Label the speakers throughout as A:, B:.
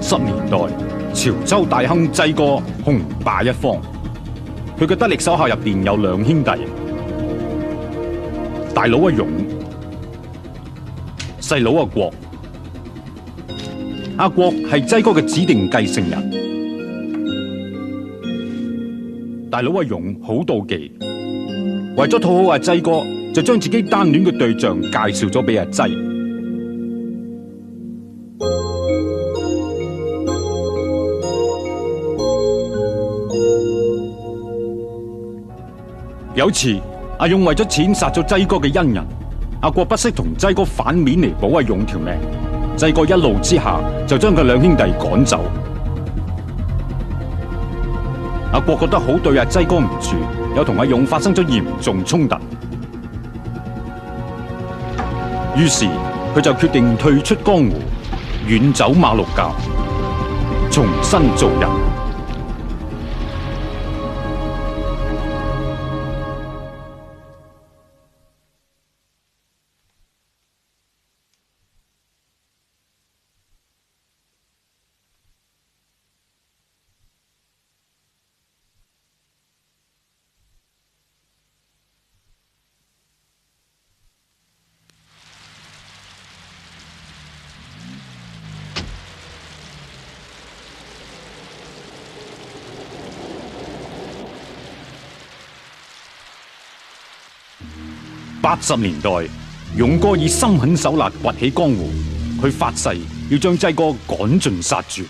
A: 70年代，潮州大亨濟哥雄霸一方，佢嘅得力手下入邊有兩兄弟，大佬阿勇，細佬阿國。阿國係濟哥嘅指定繼承人，大佬阿勇好妒忌，為咗討好阿濟哥，就將自己單戀嘅對象介紹咗俾阿濟。有次，阿勇為咗錢殺咗濟哥嘅恩人，阿國不惜同濟哥反面嚟保阿勇條命。濟哥一怒之下就將佢兩兄弟趕走。阿國覺得好對阿濟哥唔住，又同阿勇發生咗嚴重衝突，於是佢就決定退出江湖，遠走馬六甲，重新做人。80年代，勇哥以心狠手辣崛起江湖，佢發誓要將濟哥趕盡殺絕。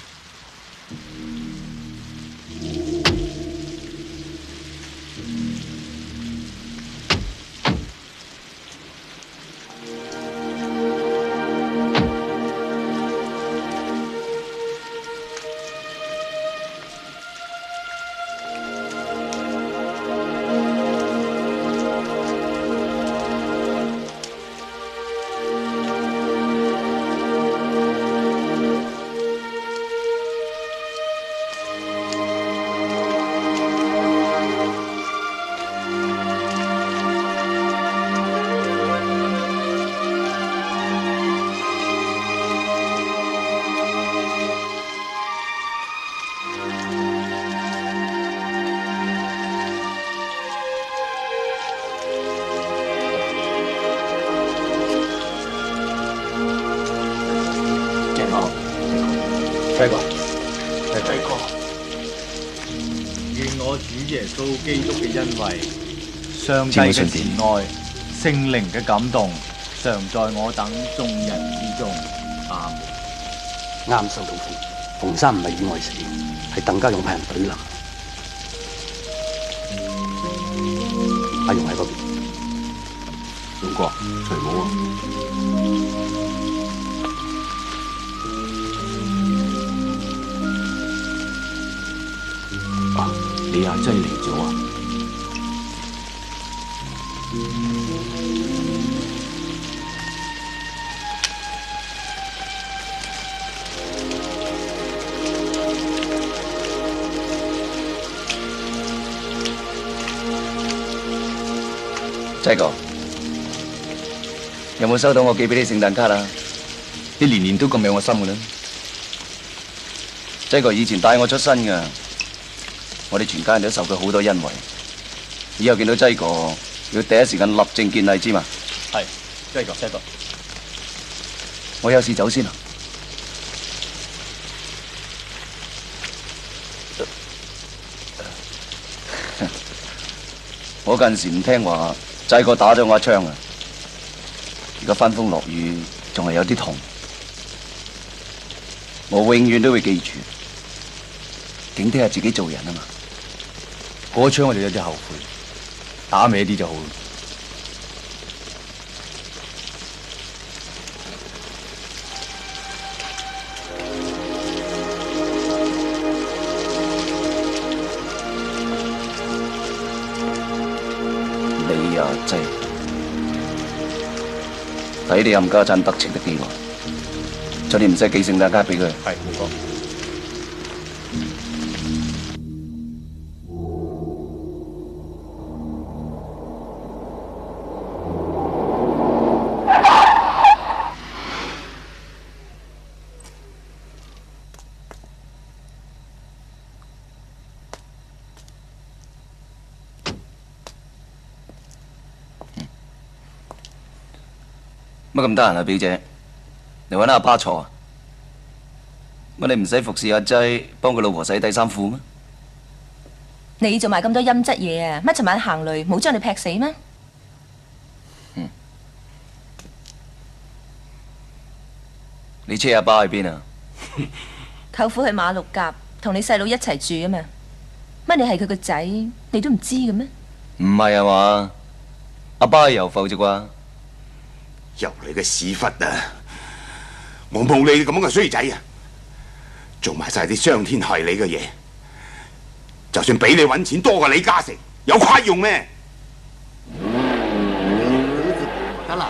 B: 濟哥，願我主耶穌基督嘅恩惠、上帝嘅慈愛、聖靈嘅感動，常在我等眾人之中。阿門。
C: 啱收到風，馮生唔係意外死，係鄧家勇派人懟冧。阿勇喺嗰邊，勇哥，除帽啊！
D: 你阿真係嚟咗啊！
E: 濟哥，有冇收到我寄俾你聖誕卡啊？你年年都咁有我心噶啦。濟哥以前帶我出身噶。我哋全家人都受佢好多恩惠，以後見到濟哥要第一時間立正見禮，知嘛？
B: 係，濟哥，
E: 我有事走先啦。我近時唔聽話，濟哥打咗我一槍啊！而家翻風落雨，仲係有啲痛。我永遠都會記住，警惕下自己做人啊嘛。
B: 嗰槍我哋有啲後悔，打歪啲就好。
E: 你啊，濟，睇你冚家鏟得戚得啲喎，就你唔使寄聖誕卡俾佢。
B: 係，冇錯。
E: 乜咁得閒啊，表姐？你揾阿爸坐啊？乜你唔使服侍阿劑幫佢老婆洗底衫褲咩？
F: 你做埋咁多陰質嘢啊？乜尋晚行雷冇將你劈死咩？
E: 你車阿爸去邊啊？
F: 舅父去馬六甲同你細佬一齊住啊嘛。乜你係佢個仔，你都唔知嘅咩？
E: 唔係啊嘛，阿爸係遊埠啫啩？
C: 由你嘅屎忽啊！我冇你咁樣嘅衰仔啊！做埋晒啲傷天害理嘅嘢，就算俾你揾錢多過李嘉誠，有鬼用咩？
B: 得啦，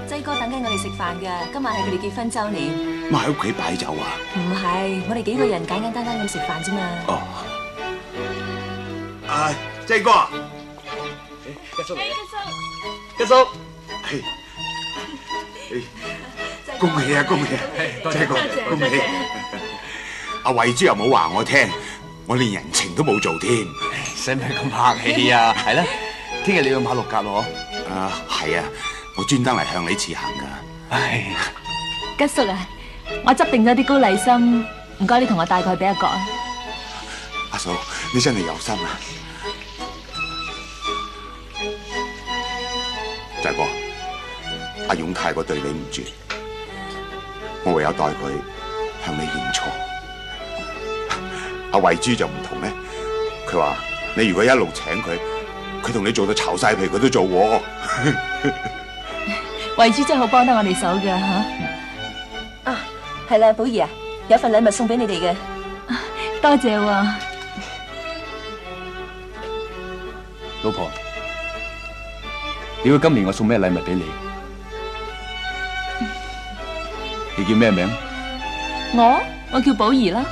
F: 劑哥等緊我哋食飯㗎，今晚係佢哋結婚週年。
C: 咪喺屋企擺酒啊？
F: 唔係，我哋幾個人簡簡單單咁食飯啫嘛。
C: 哦。劑哥啊！
B: 吉叔嚟啊！吉叔，
C: 恭喜啊！恭喜啊！劑哥，恭喜！阿慧珠又冇話我聽，我連人情都冇做添。
D: 使唔使咁客氣啊？係啦，聽日你去馬六甲咯？
C: 係啊，我專登嚟向你辭行噶。
D: 唉，
F: 吉叔啊，我執定咗啲高麗參，唔該你同我帶過去俾阿國啊。
C: 阿嫂，你真係有心啊！濟哥，阿勇太過對你唔住，我唯有代佢向你認錯。阿慧珠就唔同咧，佢話你如果一路請佢，佢同你做到巢晒皮，佢都做喎。
F: 慧珠真係好幫得我哋手㗎嚇。啊，係啦，寶儀啊，有份禮物送俾你哋嘅，多謝喎。
D: 老婆，你估今年我送咩禮物俾你？你叫咩名？
F: 我叫寶儀啦。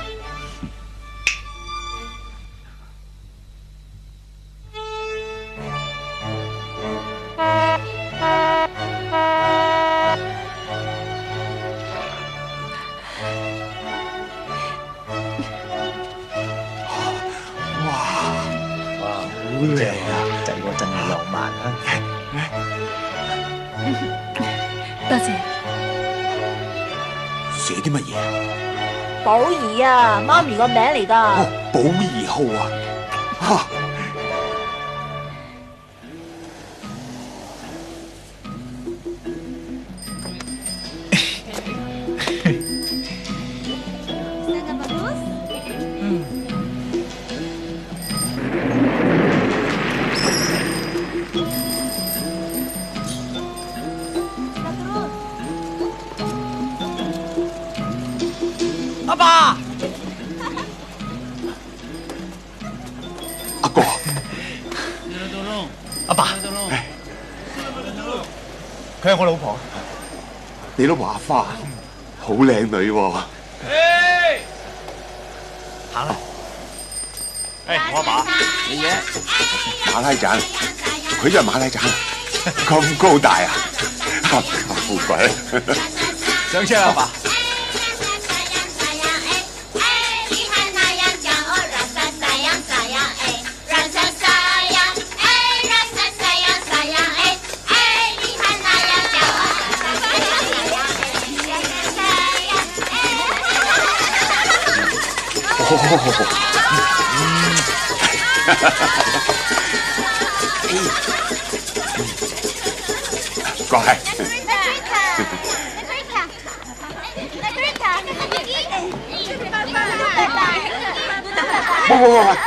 B: 好正啊！仔哥真係浪漫啊！
F: 多謝。
C: 寫啲乜嘢？
G: 寶儀啊，媽咪個名嚟㗎。
C: 哦，寶儀號啊！嚇！
B: 阿爸，
C: 阿哥，
B: 阿爸，佢係我老婆。
C: 你老婆阿花，好靚女喎。
B: 行啦。我阿爸，你嘢。
C: 馬拉盞，佢就係馬拉盞，咁高大啊，咁富貴。
B: 上車啦，阿爸。
C: 乖。喂，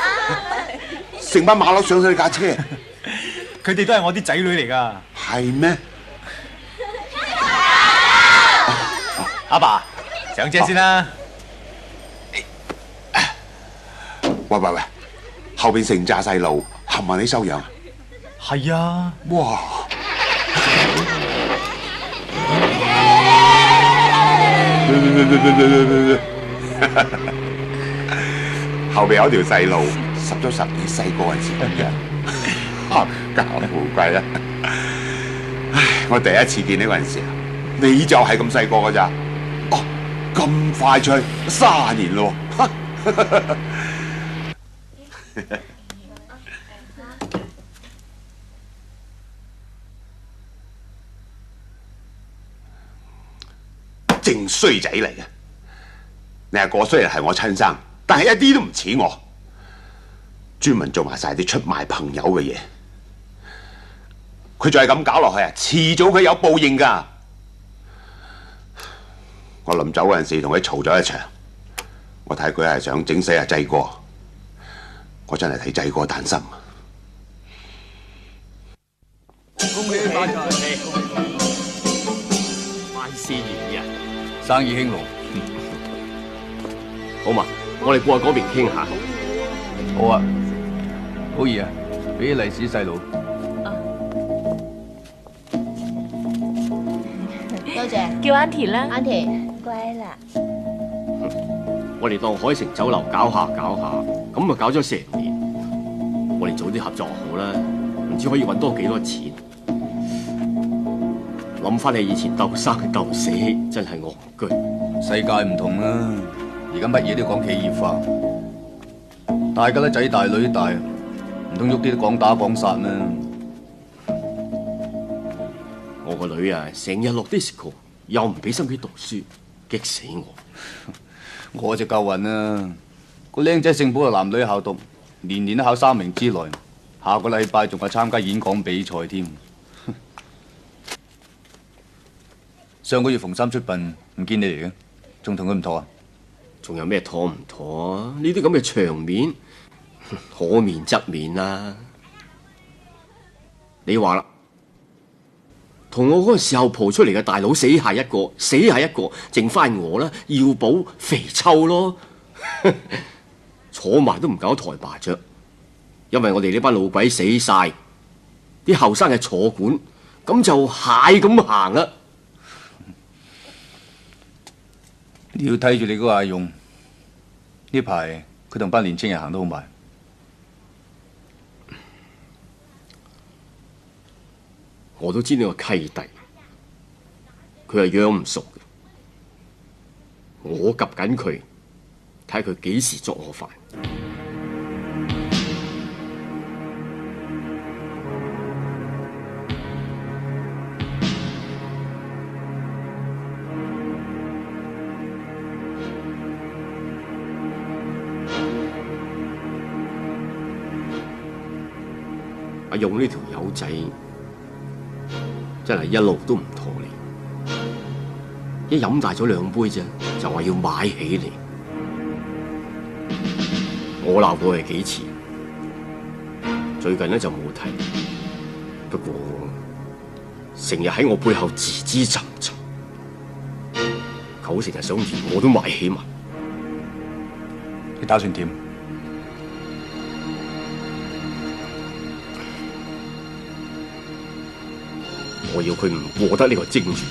C: 成班馬騮上你架車，
B: 佢哋都係我啲仔女嚟㗎。
C: 係咩？
B: 阿爸，上車先啦。
C: 喂，後邊成紮細路，冚埋你收養啊？
B: 係啊。
C: 哇！後邊有條細路，十足十你細個嗰陣時咁樣，合家富貴啊！唉，我第一次見你嗰陣時，你就係咁細個㗎咋？哦，咁快脆30年咯！正衰仔嚟嘅，你阿哥雖然係我親生，但係一啲都唔似我，專門做埋晒啲出賣朋友嘅嘢。佢再係咁搞落去啊，遲早佢有報應㗎。我臨走嗰陣時同佢嘈咗一場，我睇佢係想整死阿濟哥，我真係替濟哥擔心。
D: 恭喜發財，
H: 萬事如意啊！
D: 生意興隆。
H: 好嘛，我哋過去嗰邊傾下。
D: 好啊，寶儀啊，俾啲利是細佬。
G: 多謝，
F: 叫 Auntie 啦。
G: Auntie 乖啦。
H: 我哋當海城酒樓搞下，咁啊搞咗成年。我哋早啲合作好啦，唔知可以搵多幾多錢。諗翻起以前鬥生鬥死，真係戇居。
D: 世界唔同啦，而家乜嘢都講企業化，大家都仔大女大，唔通喐啲都講打講殺咩？
H: 我個女啊，成日落 disco， 又唔俾心機讀書，激死我。
D: 我就夠運啦，個僆仔聖保羅男女校讀，年年都考3名之內，下個禮拜仲係參加演講比賽添。上個月逢三出殯，唔見你嚟嘅，仲同佢唔妥啊？
H: 仲有咩妥唔妥啊？呢啲咁嘅場面，可免則免啦。你話啦，同我嗰個時候蒲出嚟嘅大佬死下一個，剩翻我啦，要補肥臭咯。坐埋都唔夠一台麻雀，因為我哋呢班老鬼死晒，啲後生嘅坐館，咁就蟹咁行啦。
D: 你要睇住你嗰個阿勇，呢排佢同班年青人行得好埋。
H: 我都知呢個契弟，佢係養唔熟嘅，我及緊佢，睇佢幾時捉我飯。阿勇呢條友仔真係一路都唔妥你，一飲大咗2杯啫，就話要買起嚟。我鬧過佢幾次，最近呢就冇提，不過成日喺我背後自知沉沉，佢成日想連我都買起埋。
D: 你打算點？
H: 我要佢唔過得呢個精注。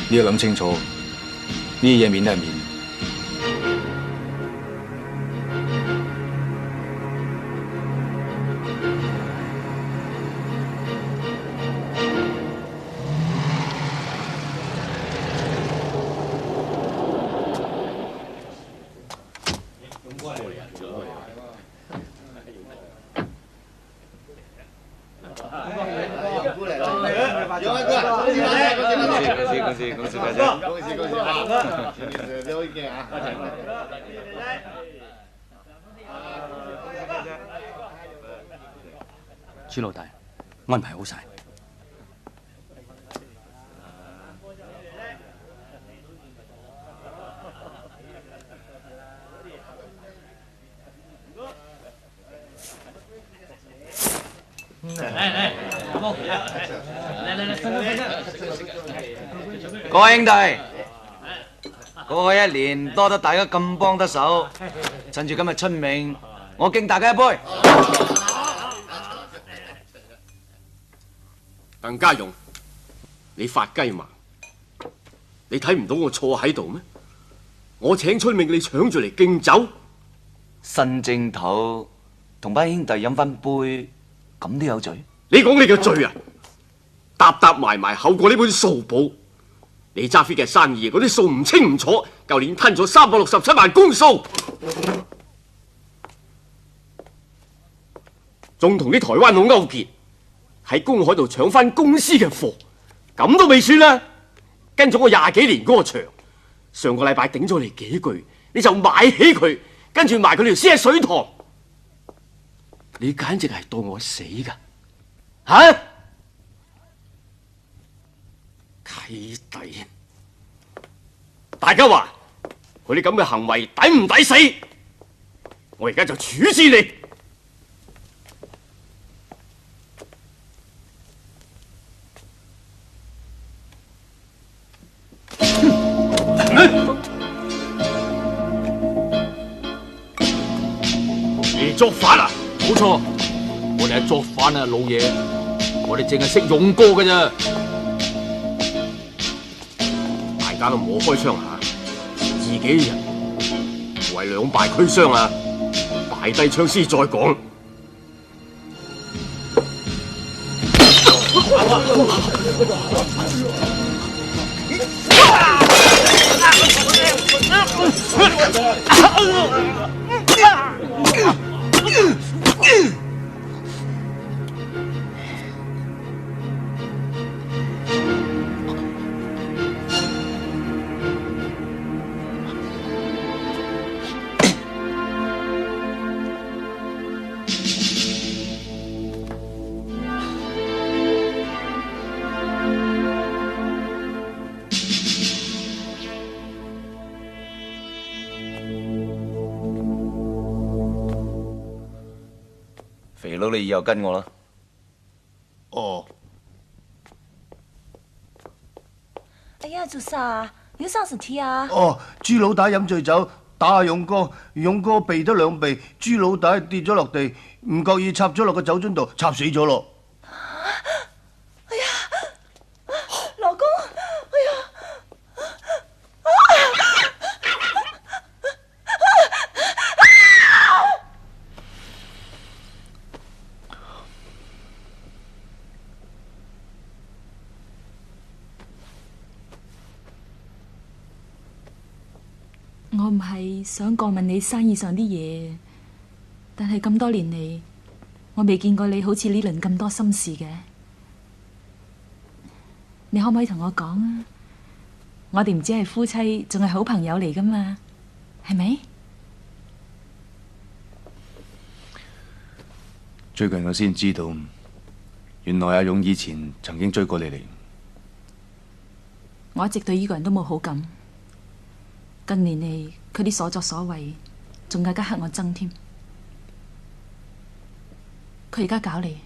D: 你要諗清楚，呢啲嘢免都係免。
I: 朱老大，安排好晒。
E: 各位兄弟，過去1年多得大家咁幫得手，趁住今日春茗，我敬大家一杯。
H: 鄧家勇，你發雞盲，你睇唔到我坐喺度咩？我請出命，你搶住嚟敬酒。
E: 新正頭同班兄弟飲翻杯，咁都有罪？
H: 你講你嘅罪啊，搭搭埋埋厚過呢本數簿。你揸飛嘅生意嗰啲數唔清唔楚，舊年吞咗367萬公數，仲同啲台灣佬勾結，喺公海度搶翻公司嘅貨，咁都未算啦。跟咗我20幾年嗰個場，上個禮拜頂咗你幾句，你就買起佢，跟住埋佢條屍喺水塘，你簡直係當我死噶吓！契弟，大家話佢哋咁嘅行為抵唔抵死？我而家就處置你。你作反啊！
J: 冇錯，我哋係作反啊，老爺，我哋淨係識勇哥嘅啫。
H: 大家都唔好開槍下，自己人為兩敗俱傷啊！擺低槍先再講。
E: 肥佬，你以後跟我啦。
J: 哦。
G: 哎呀，做啥？有啥事體啊？
B: 哦，朱老大飲醉酒打下勇哥，勇哥避得兩避，朱老大跌咗落地，唔覺意插咗落個酒樽度，插死咗咯。
G: 哎呀，老公，哎呀！
F: 我唔係想過問你生意上啲嘢，但係咁多年嚟，我未見過你好似呢輪咁多心事嘅。你可唔可以同我講啊？我哋唔止係夫妻，仲係好朋友嚟噶嘛，係咪？
D: 最近我先知道，原來阿勇以前曾經追過你嚟。
F: 我一直對呢個人都冇好感。近年嚟，佢啲所作所為，仲更加黑我憎添。佢而家搞你，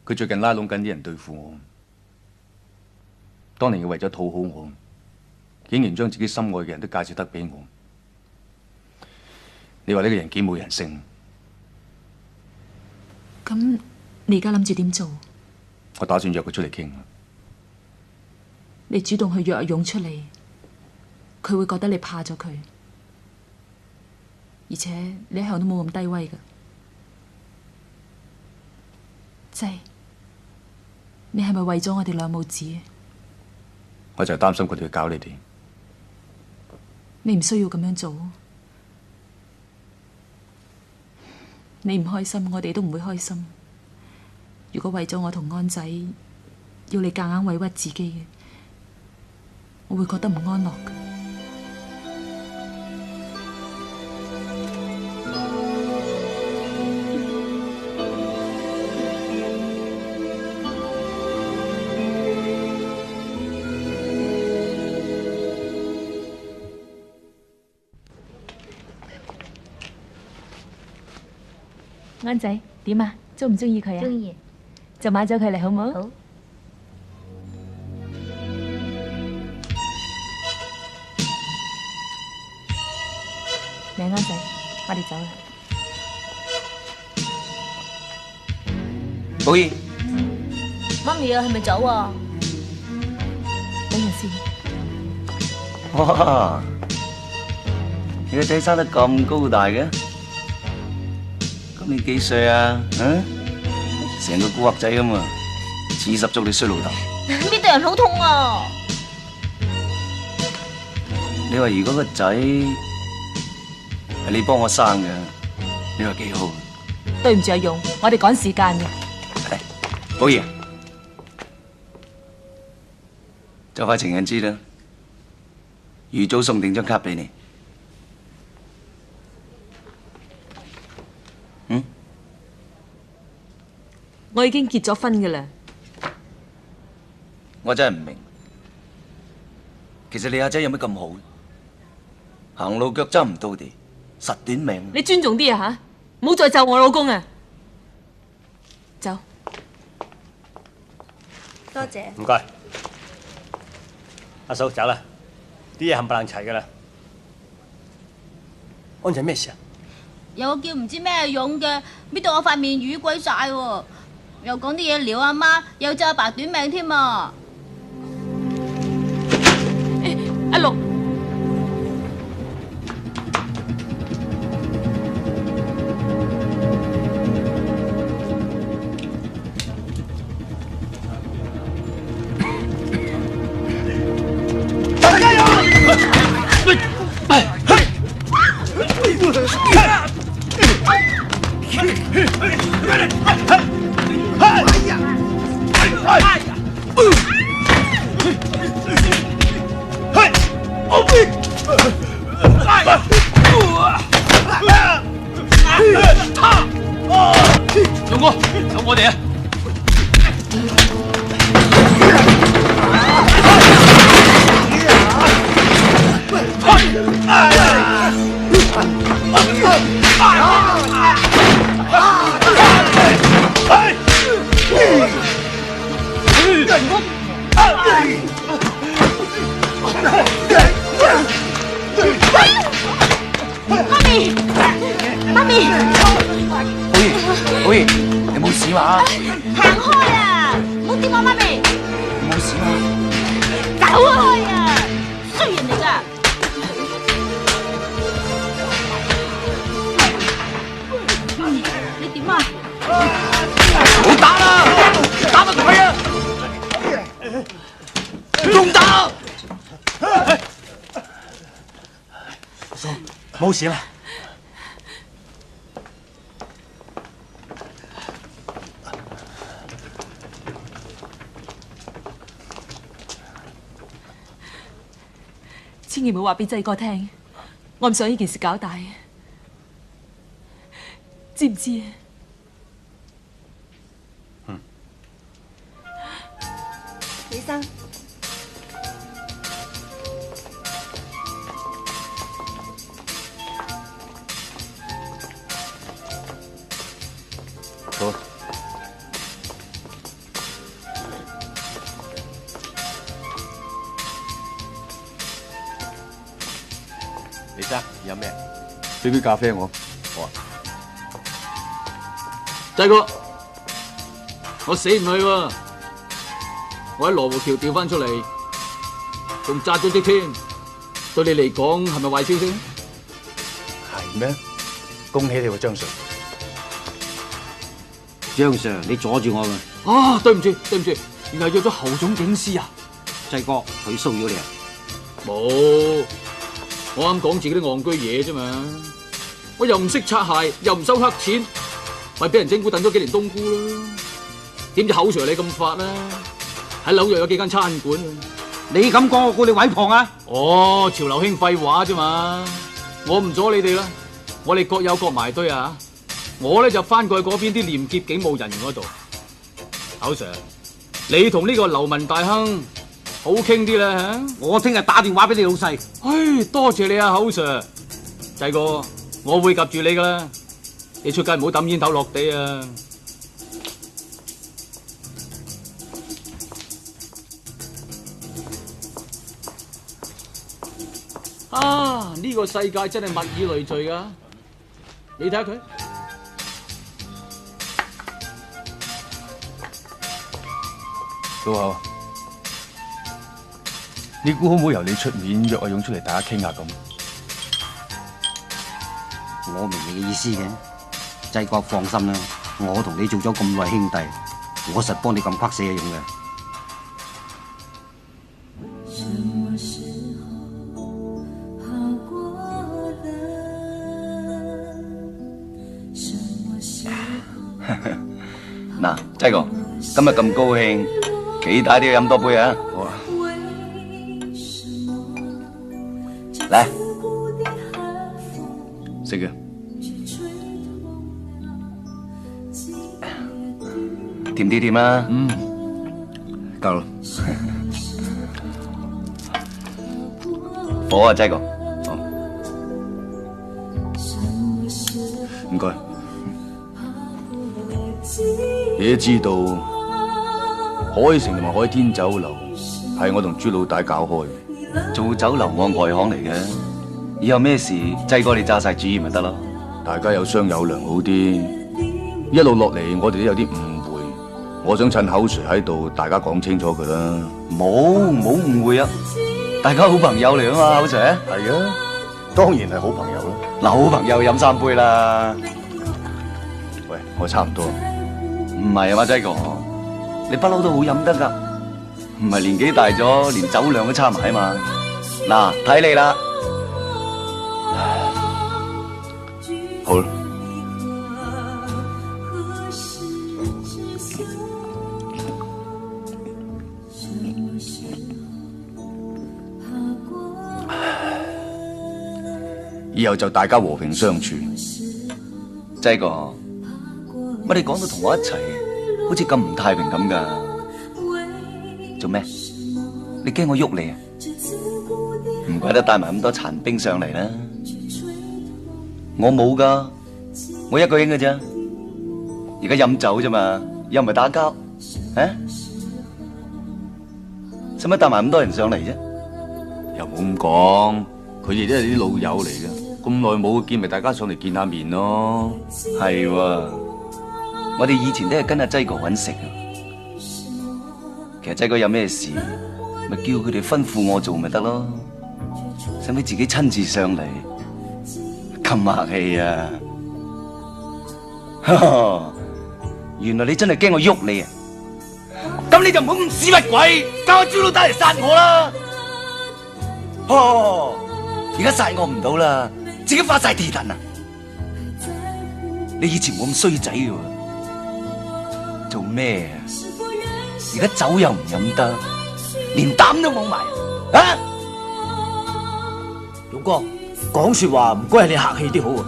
D: 佢最近拉攏緊啲人對付我。當年佢為咗討好我，竟然將自己心愛嘅人都介紹得俾我。你話呢個人幾冇人性？
F: 咁你而家諗住點做？
D: 我打算約佢出嚟傾。
F: 你主動去約阿勇出嚟，佢會覺得你怕咗佢，而且你一向都冇咁低威㗎。仔，你係咪為咗我哋兩母子？
D: 我就係擔心佢哋會搞你哋。
F: 你唔需要咁樣做。你唔開心，我哋都唔會開心。如果為咗我同安仔，要你夾硬委屈自己嘅，我會覺得唔安樂嘅。安仔點啊？中唔中意佢啊？
G: 中意，
F: 就買咗佢嚟好唔好？
G: 好。
F: 嚟安仔，我哋走啦。
E: 寶儀，
G: 媽咪啊，係咪走啊？
F: 等陣先。
E: 哇！你個仔生得咁高大嘅，咁你幾歲啊？成個古惑仔咁啊，似十足你衰老豆。
G: 邊對人好痛啊！
E: 你話如果個仔係你幫我生嘅，你話幾好？
F: 對唔住阿勇，我哋趕時間嘅。
E: 寶儀，就快情人節啦，預早送定張卡俾你。
F: 我已經結咗婚㗎啦。
E: 我真係唔明，其實你阿仔有咩咁好？行路腳踭唔到地，實短命。
F: 你尊重啲啊吓，唔好再咒我老公啊！走。
G: 多謝。
I: 唔該，阿嫂走啦，啲嘢冚唪唥齊㗎啦。安仔咩事啊？
G: 有個叫唔知咩勇嘅，搣到我塊面瘀鬼晒喎，又講啲嘢撩阿媽，又咒阿爸短命添啊！
F: 阿六，
J: 勇哥，有我哋啊！
G: 媽咪，
E: 寶儀，你冇事嘛？
G: 行開啊！唔好掂我媽咪，
E: 冇事嘛？
G: 走開啊！衰人嚟㗎！你點啊？
J: 唔好打啦，打乜鬼啊？仲打！
I: 冇事啦。
F: 千祈唔好話俾仔哥聽，我唔想呢件事搞大，知唔知啊？
G: 起身。
D: 好。
H: 李生飲咩？
D: 俾杯咖啡我。好啊。
J: 仔哥，我死唔去喎！我喺羅湖橋調翻出嚟，仲紮咗職添。對你嚟講係咪壞消息？
I: 係咩？恭喜你喎，張 Sir。
K: 張 Sir，你阻住我㗎。
J: 啊，對唔住，原來約咗侯總警司啊！
K: 濟哥，佢騷擾你啊？
J: 冇，我啱講自己啲戇居嘢啫嘛。我又唔識擦鞋，又唔收黑錢，咪俾人整蠱燉咗幾年冬菇啦。點知口 Sir 你咁發啦？喺紐約有幾間餐館啊！
K: 你咁講，我估你毀謗啊！
J: 哦，潮流興廢話啫嘛，我唔阻你哋啦，我哋各有各埋堆啊！我咧就翻過去嗰邊啲廉潔警務人員嗰度。口 Sir，你同呢個流民大亨好傾啲啦嚇！
K: 我聽日打電話俾你老細。
J: 唉，多謝你啊，口 Sir。仔哥，我會及住你噶啦，你出街唔好抌煙頭落地啊！啊！呢個世界真係物以類聚噶，你睇下佢。
D: 都好。
B: 你估可唔可以由你出面約阿勇出嚟大家傾下咁？
K: 我明你嘅意思嘅，濟國放心啦，我同你做咗咁耐兄弟，我實幫你咁框死阿勇嘅。
E: 嗱，濟哥，今日咁高興，幾大都要飲多杯啊！
B: 好啊，
E: 嚟食嘅，甜啲甜啊！
B: 夠啦。
E: 火啊，濟哥，
B: 唔該。你都知道，海城同埋海天酒樓係我同朱老大搞開，
E: 做酒樓我外行嚟嘅，以後咩事濟哥你揸晒主意咪得咯。
B: 大家有商有量好啲。一路落嚟，我哋都有啲誤會，我想趁口 Sir 喺度，大家講清楚佢啦。
E: 冇誤會啊，大家好朋友嚟啊嘛，口 Sir。
B: 係啊，當然係好朋友啦。
E: 嗱，好朋友飲3杯啦。
B: 喂，我差唔多。
E: 唔係啊嘛，濟哥，你不嬲都好飲得噶，唔係年紀大咗，連酒量都差埋啊嘛。嗱，睇你啦。
B: 好啦。以後就大家和平相處。
E: 濟哥，乜你講到同我一齊，好似咁唔太平咁噶？做咩？你驚我喐你啊？唔怪得帶埋咁多殘兵上嚟啦。我冇噶，我一個人嘅咋。而家飲酒啫嘛，又唔係打交，啊？使乜帶埋咁多人上嚟啫？
B: 又冇咁講，佢哋都係啲老友嚟嘅，咁耐冇見，咪大家上嚟見下面咯。
E: 係喎，我哋以前都係跟阿濟哥搵食嘅。其實濟哥有咩事，咪叫佢哋吩咐我做咪得咯，使唔使自己親自上嚟？咁客氣啊！原來你真係驚我喐你啊！咁你就唔好咁屎忽鬼，交阿朱老大嚟殺我啦！而家殺我唔到啦，自己發晒地騰啊！你以前冇咁衰仔嘅喎，做咩啊？而家酒又唔飲得，連膽都冇埋啊！
K: 勇哥，講說話唔該係你客氣啲好啊！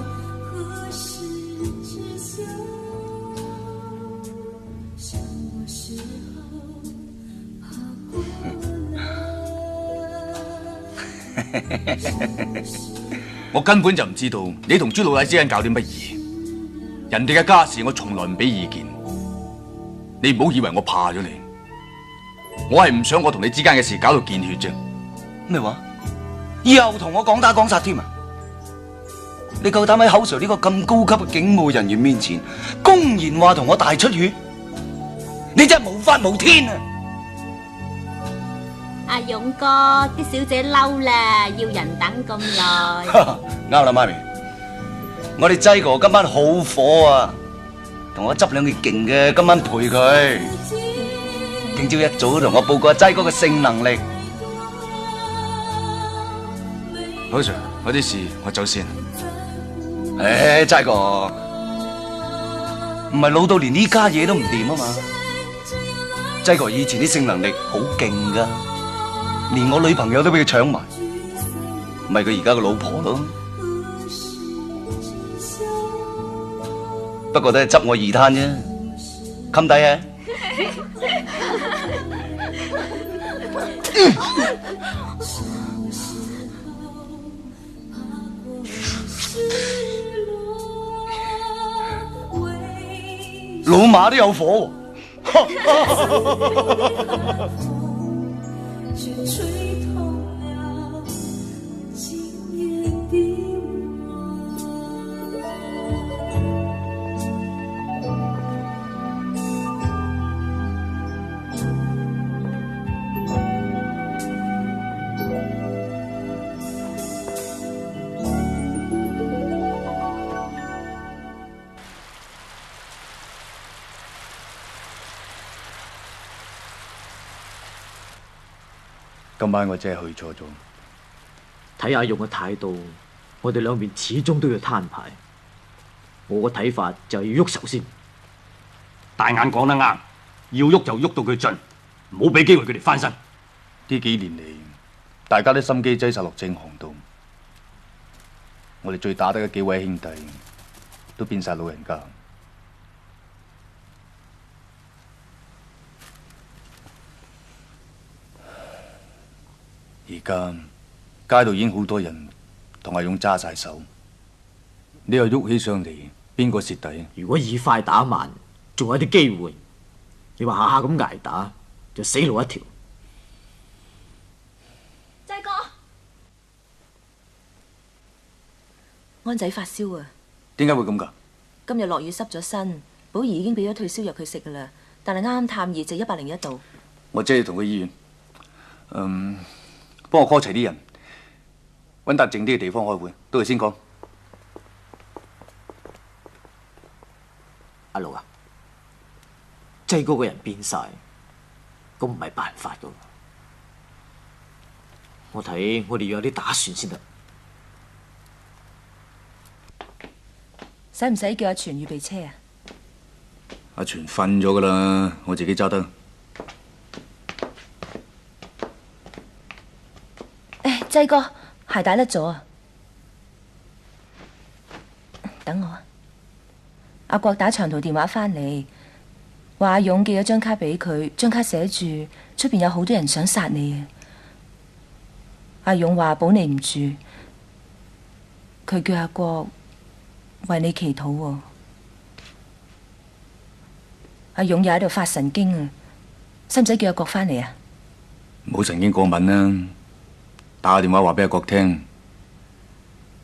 B: 我根本就唔知道你同朱老大之間搞啲乜嘢，人哋嘅家事我從來唔俾意見。你唔好以為我怕咗你，我係唔想我同你之間嘅事搞到見血啫。
E: 咩話？又同我講打講殺添啊！你夠膽喺口 Sir 呢個咁高級嘅警務人員面前，公然話同我大出血？你真係無法無天啊！
G: 阿勇哥，啲小姐嬲啦，要人等咁耐。
E: 啱啦，媽咪，我哋濟哥今晚好火啊！同我執兩件勁嘅，今晚陪佢。聽朝一早同我報告阿濟哥嘅性能力。
B: 好 Sir，有啲事我走先。
E: 濟哥，唔係老到連呢家嘢都唔掂啊嘛！濟哥以前啲性能力好勁噶。連我女朋友都俾佢搶埋，咪佢而家個老婆咯。不過都係執我二攤啫，襟底啊！老馬都有火喎。
D: 今晚我真係去錯咗。
J: 睇阿勇嘅態度，我哋兩邊始終都要攤牌。我個睇法就係要喐手先。
H: 大眼講得啱，要喐就喐到佢盡，唔好俾機會佢哋翻身。
D: 呢幾年嚟，大家啲心機擠晒落正行度，我哋最打得嘅幾位兄弟都變晒老人家。而家街度已經好多人同阿勇揸晒手，你又喐起上嚟，邊個蝕底？
J: 如果以快打慢，仲有啲機會。你話下下咁捱打，就死路一條。
F: 濟哥，安仔發燒啊！
D: 點解會咁㗎？
F: 今日落雨濕咗身，寶儀已經俾咗退燒藥佢食㗎啦，但係啱啱探熱就101度。
D: 我即係同佢醫院，幫我 call 齊啲人，揾笪靜啲嘅地方開會。到時先講。
J: 阿路啊，濟哥個人變晒，咁唔係辦法㗎。我睇我哋要有啲打算先得。
F: 使唔使叫阿全預備車啊？
D: 阿全瞓咗㗎啦，我自己揸得。
F: 濟哥，鞋帶甩咗啊！等我啊！阿國打長途電話返嚟，話阿勇寄咗張卡俾佢，張卡寫住出邊有好多人想殺你啊！阿勇話保你唔住，佢叫阿國為你祈禱喎。阿勇又喺度發神經啊！使唔使叫阿國返嚟啊？
D: 冇神經過敏啦。打個電話話俾阿國聽，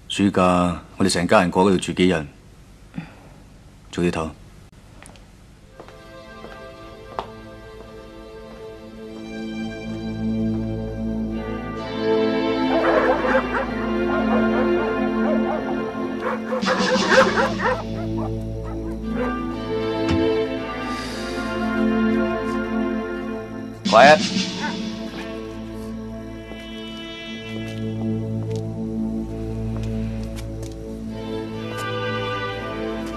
D: 暑假我哋成家人過嗰度住幾日，早啲唞。
E: Quiet。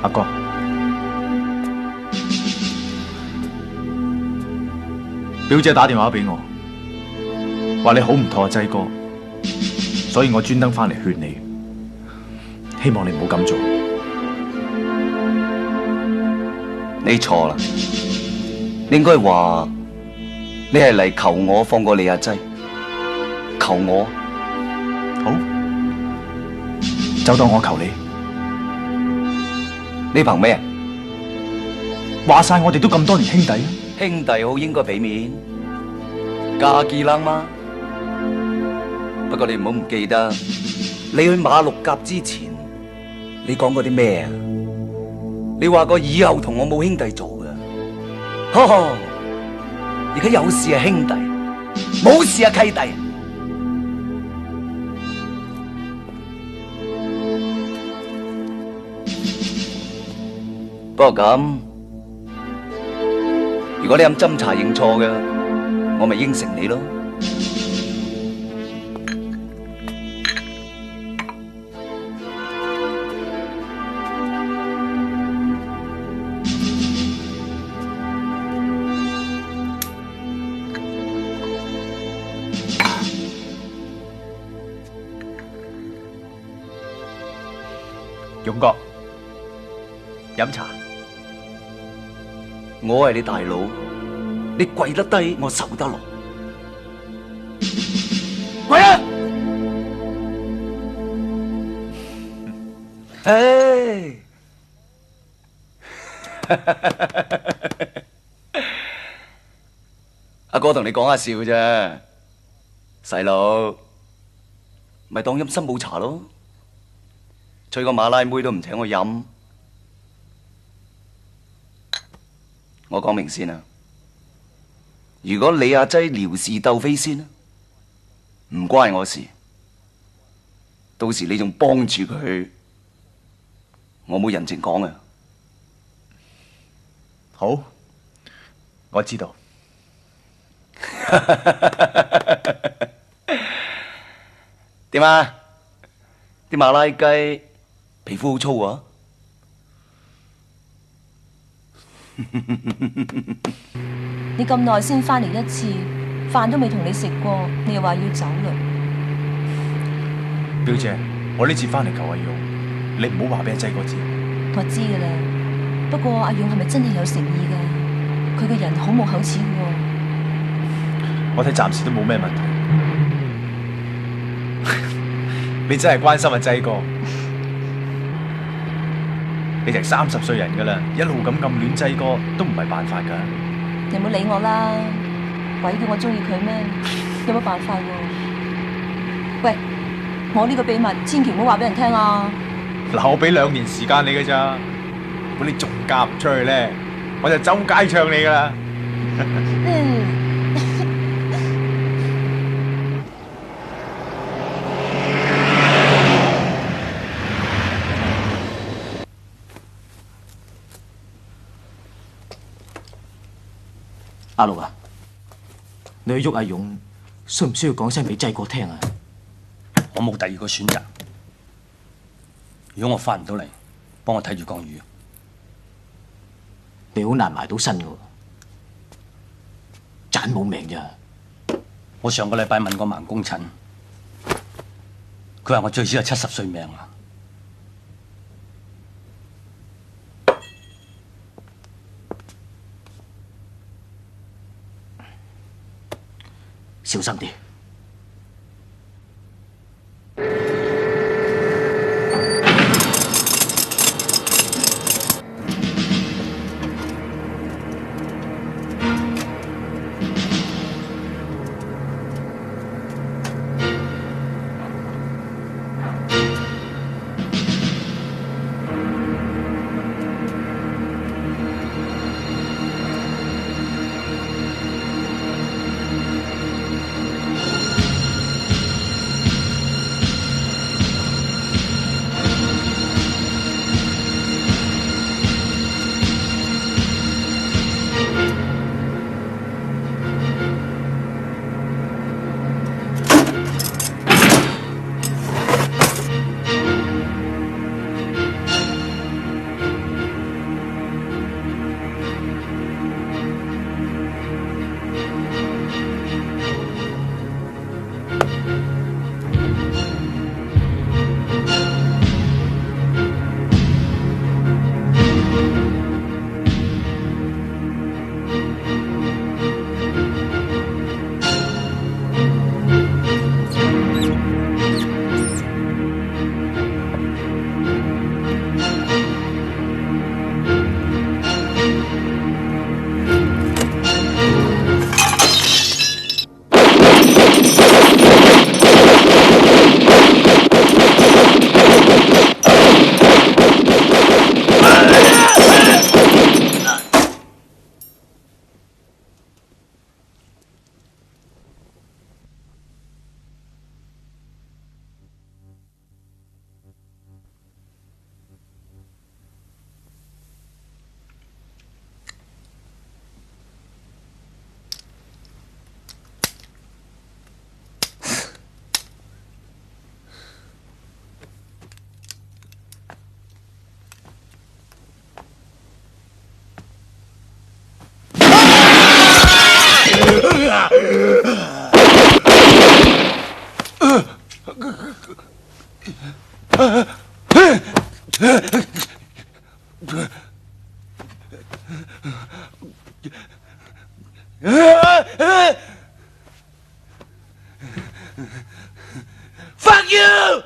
I: 阿哥，表姐打電話俾我，話你好唔妥阿濟哥，所以我專登返嚟勸你，希望你唔好咁做。
E: 你錯啦，你應該話你係嚟求我放過你阿濟，求我。
I: 好，就當我求你。
E: 你憑咩？
I: 話晒我哋都咁多年兄弟啊！
E: 兄弟好應該俾面，嫁結啦嘛。不過你唔好唔記得，你去馬六甲之前，你講過啲咩啊？你話過以後同我冇兄弟做噶，呵呵。而家有事係兄弟，冇事係契弟。不過咁，如果你飲斟茶認錯嘅，我咪應承你咯。
I: 勇哥，飲茶。
E: 我係你大佬，你跪得低，我受得落。跪啊！唉，阿哥同你講下笑啫，細佬咪當飲新寶茶咯，娶個馬拉妹都唔請我飲。我講明先啊，如果你阿濟撩事鬥非先，唔關我事，到時你仲幫住佢，我冇人情講啊。
I: 好，我知道。
E: 點啊？啲馬拉雞皮膚好粗啊！
F: 你咁耐先翻嚟一次，飯都未同你食過，你又話要走嘞？
I: 表姐，我呢次翻嚟求阿勇，你唔好話俾阿仔哥知。
F: 我知噶啦，不過阿勇係咪真係有誠意噶？佢個人好冇口齒喎。
I: 我睇暫時都冇咩問題。你真係關心阿仔哥，你成30歲人噶啦，一路咁戀仔哥都唔係辦法噶。
F: 你唔好理我啦，鬼叫我中意佢咩？有乜辦法喎？喂，我呢個秘密千祈唔好話俾人聽啊！
I: 嗱，我俾2年時間你噶咋，如果你仲嫁唔出去咧，我就周街唱你噶啦。
J: 阿六啊，你去喐阿勇，需唔需要講聲俾濟哥聽啊？
E: 我冇第二個選擇。如果我翻唔到嚟，幫我睇住江宇。
J: 你好難埋到身噶，盞冇命咋。
E: 我上個禮拜問過盲公診，佢話我最少有70歲命啊！
J: 小心啲。
E: Fuck you!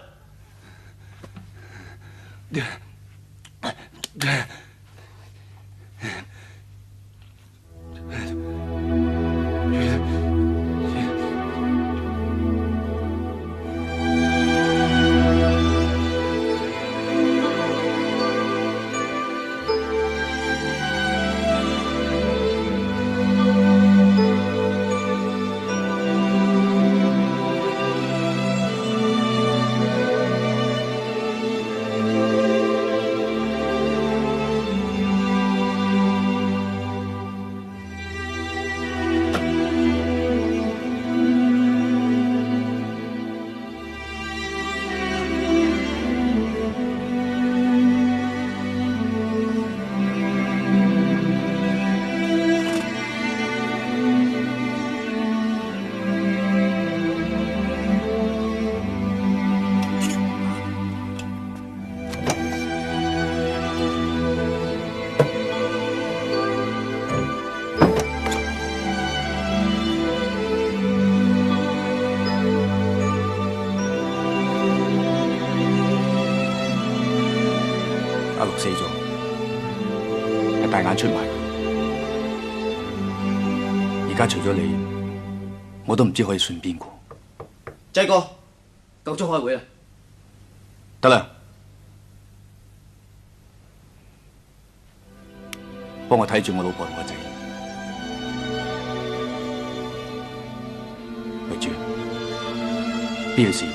D: 死咗，一大眼出埋。而家除咗你，我都唔知可以信邊個。
H: 濟哥，夠鐘開會啦。
D: 得啦，幫我睇住我老婆同我仔。慧珠，邊個事？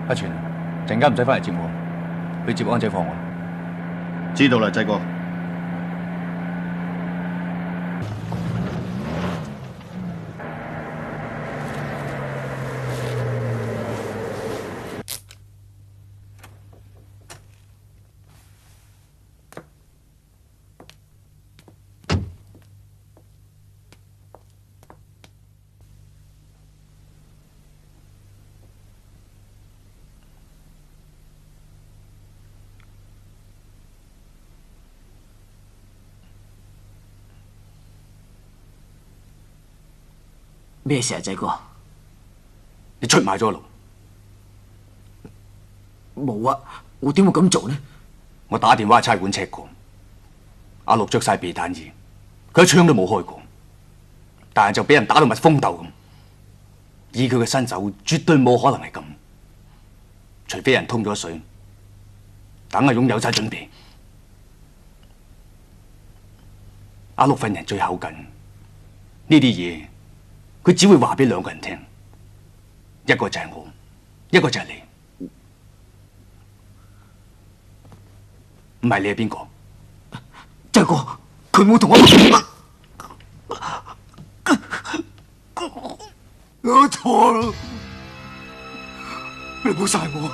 D: 阿全，陣間唔使翻嚟接我，去接安仔放我。
L: 知道啦，濟哥。
H: 咩事啊，濟哥？
D: 你出賣咗阿陸？
H: 冇啊，我點會咁做呢？
D: 我打電話去差館 check 過，阿陸着晒避彈衣，佢一槍都冇開過，但係就俾人打到蜜蜂竇咁。以佢嘅身手，絕對冇可能係咁，除非人通咗水，等阿勇有晒準備。阿陸份人最口緊，呢啲嘢佢只會話俾兩個人聽，一個就係我，一個就係你。唔係你係邊個？
H: 濟哥，佢冇同我。我錯啦，你冇晒我，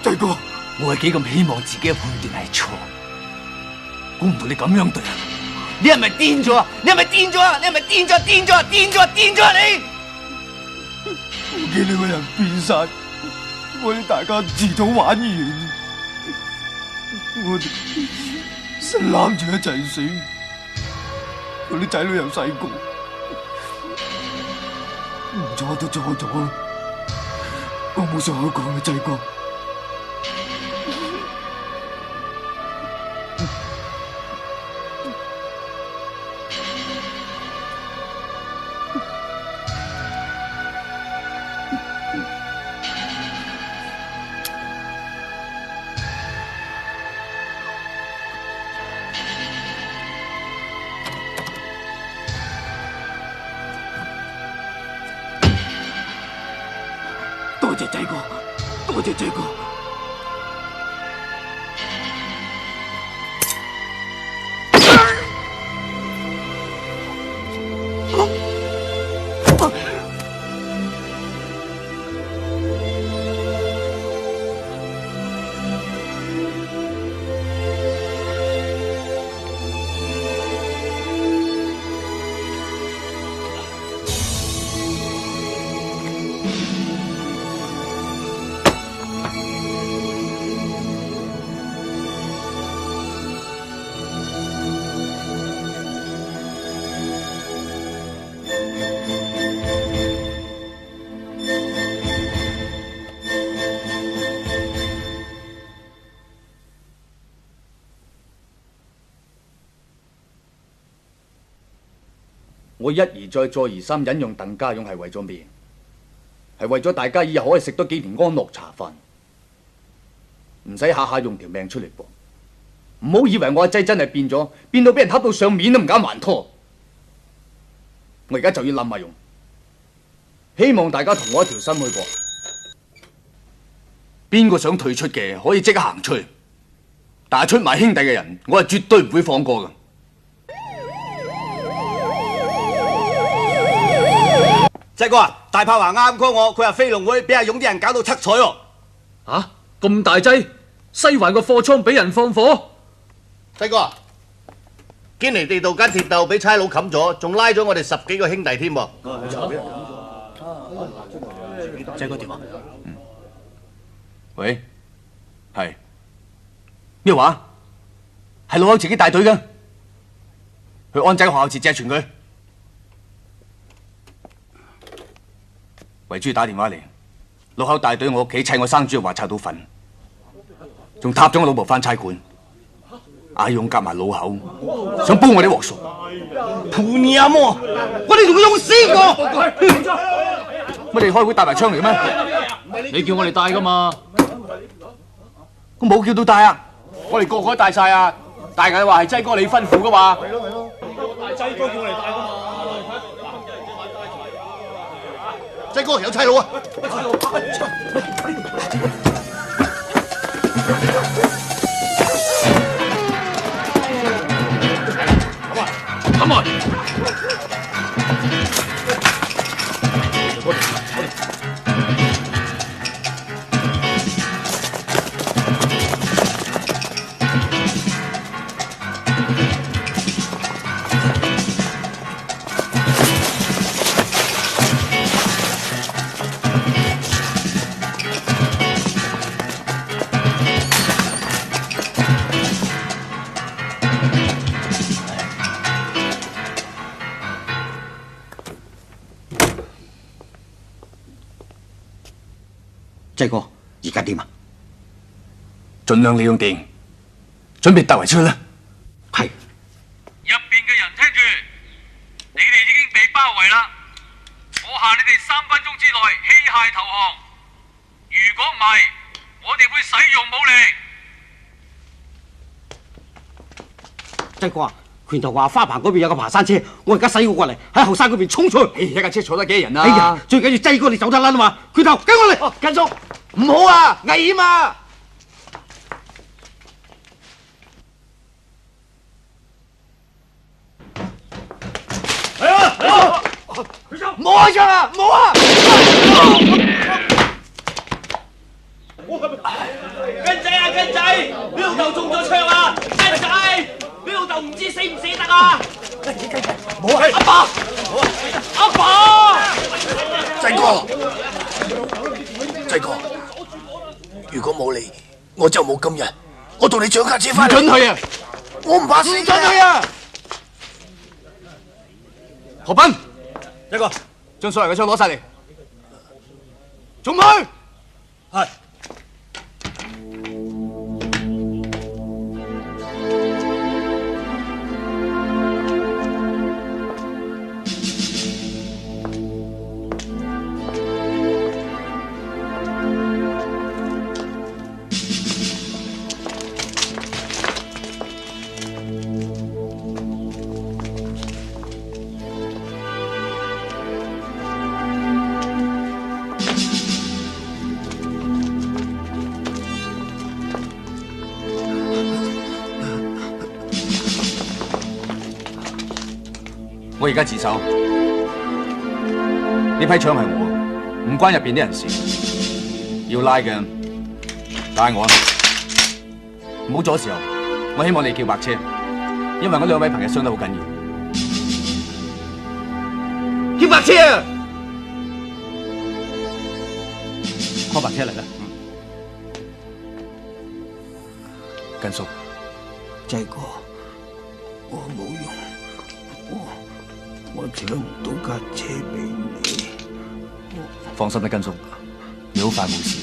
H: 濟哥。
D: 我係幾咁希望自己嘅判斷係錯，估唔到你咁樣對人。你係咪癲咗啊？你係咪癲咗啊？你係咪癲咗？癲咗啊！癲咗啊！癲咗啊！你！
H: 我見你個人變晒，我哋大家遲早玩完。我哋實攬住一齊死，我啲仔女又細個，唔錯都錯咗啦。我冇啥可講嘅，濟哥。多謝濟哥，多謝濟哥。
J: 我一而再，再而三引用鄧家勇係為咗咩？係為咗大家以後可以食多幾年安樂茶飯，唔使下下用條命出嚟搏。唔好以為我阿仔真係變咗，變到俾人恰到上面都唔敢還拖。我而家就要冧阿勇，希望大家同我一條心去過。
B: 邊個想退出嘅可以即刻行出去，但係出賣兄弟嘅人，我係絕對唔會放過㗎。
M: 濟哥啊，大炮話啱 call 我，佢話飛龍會俾阿勇啲人搞到七彩喎。
J: 咁大劑，西環個貨倉俾人放火，
L: 細哥啊，堅尼地道間鐵竇俾差佬冚咗，仲拉咗我哋10幾個兄弟添喎。
B: 仔哥電話。喂，係咩話？係老友自己帶隊嘅，去安仔學校截謝傳佢。維珠打電話嚟，老口帶隊我屋企砌我生豬肉，話拆到粉，仲撻咗我老婆返差館。阿勇夾埋老口，想煲我啲鑊熟。
L: 屠你阿魔！我哋同佢用死過。
B: 乜你開會帶埋槍嚟嘅咩？
J: 你叫我哋帶噶嘛？
B: 我冇叫到帶啊！
H: 我哋個個都帶晒啊！大眼話係劑哥你吩咐噶嘛？
L: 劑哥叫我嚟帶噶嘛？劑哥有差佬啊！Come
J: on！
K: 濟哥，而家點啊？
B: 盡量利用電，準備突圍出去啦。
K: 係。
N: 入邊嘅人聽住，你哋已經被包圍啦！我限你哋3分鐘之內棄械投降，如果唔係，我哋會使用武力。
K: 濟哥啊，拳頭話花棚嗰邊有個爬山車，我而家駛過嚟，喺後山嗰邊衝出去。
H: 一架車坐得幾人啊？
K: 哎呀，最緊要濟哥你走得甩啊嘛！拳頭跟我嚟。
H: 跟叔，唔好啊，危險啊！
L: 唔好開槍啊！唔好啊！
M: 根仔啊，根仔，你老豆中咗槍啊！根仔，你老豆唔知死唔死得啊！
L: 唔好係
M: 阿爸，阿爸，
O: 濟哥，濟哥，如果冇你，我就冇今日。我同你搶架車翻嚟。
H: 唔准去啊！
O: 我唔怕死。
H: 唔准去啊！何斌，
L: 濟哥，
H: 將所有嘅槍攞晒嚟，仲唔去？
L: 係。
B: 我而家自首，呢批槍係我，唔關入邊啲人事。要拉嘅，拉我啦！唔好阻時候，我希望你叫白車，因為我2位朋友傷得好緊要。
L: 叫白車啊
J: ！call白車嚟啦！
B: 根叔，
O: 濟哥，我冇用。我搶唔到架車俾你。
B: 放心啦，根叔，你好快冇事。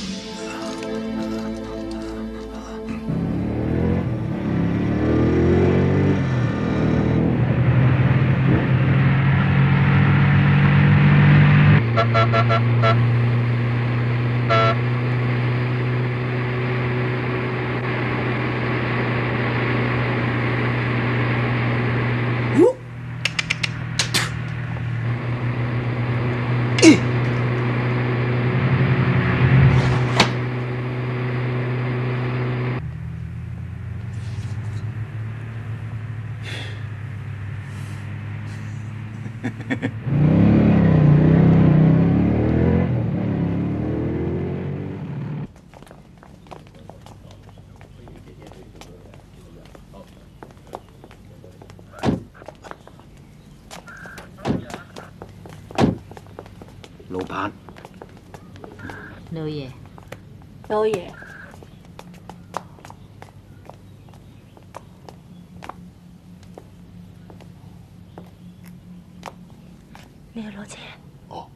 K: 老闆，
G: 老爺，
P: 老爺，你去攞車。
O: 哦。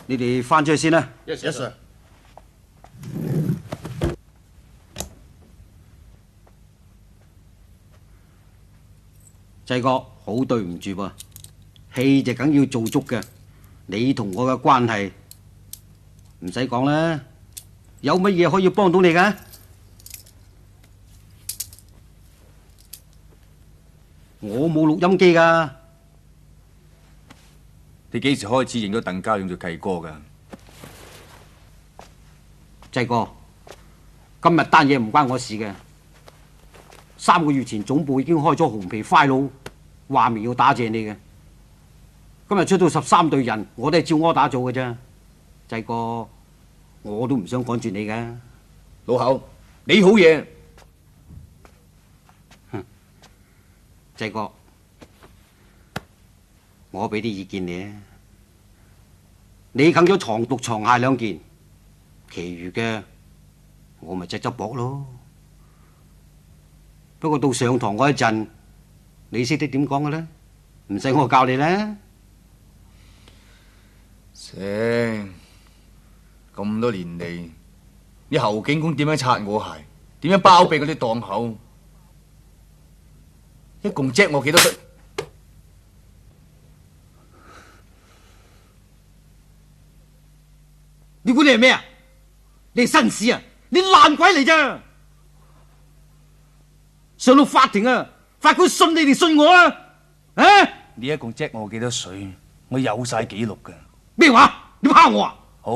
K: 你哋翻出去先啦。
L: Yes sir。
K: 濟哥，好對唔住噃，戲就梗要做足嘅。你同我嘅關係唔使講啦，有乜嘢可以幫到你㗎？我冇錄音機㗎。
B: 你幾時開始認咗鄧家勇做契哥㗎？
K: 濟哥，今日單嘢唔關我事嘅。3個月前總部已經開咗紅皮 file， 話明要打謝你嘅。今日出到13隊人，我都係照柯打做嘅啫。濟哥，我都唔想趕住你嘅。
B: 老口，你好嘢。
K: 濟哥，我俾啲意見你啊。你啃咗床獨床鞋2件，其餘嘅我咪執薄咯。不過到上堂嗰一陣，你識得點講嘅咧？唔使我教你啦。
B: 咁多年嚟，你侯警官點樣擦我鞋？點樣包庇嗰啲檔口？一共隻我幾多歲？
K: 你估你係咩啊？你係紳士啊？你爛鬼嚟咋？上到法庭啊，法官信你定信我啊？啊！
B: 你一共隻我幾多水？我有晒記錄㗎。
K: 咩話？你蝦我啊？
B: 好，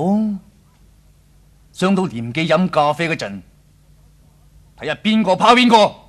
B: 上到廉記飲咖啡嗰陣，睇下邊個拋邊個。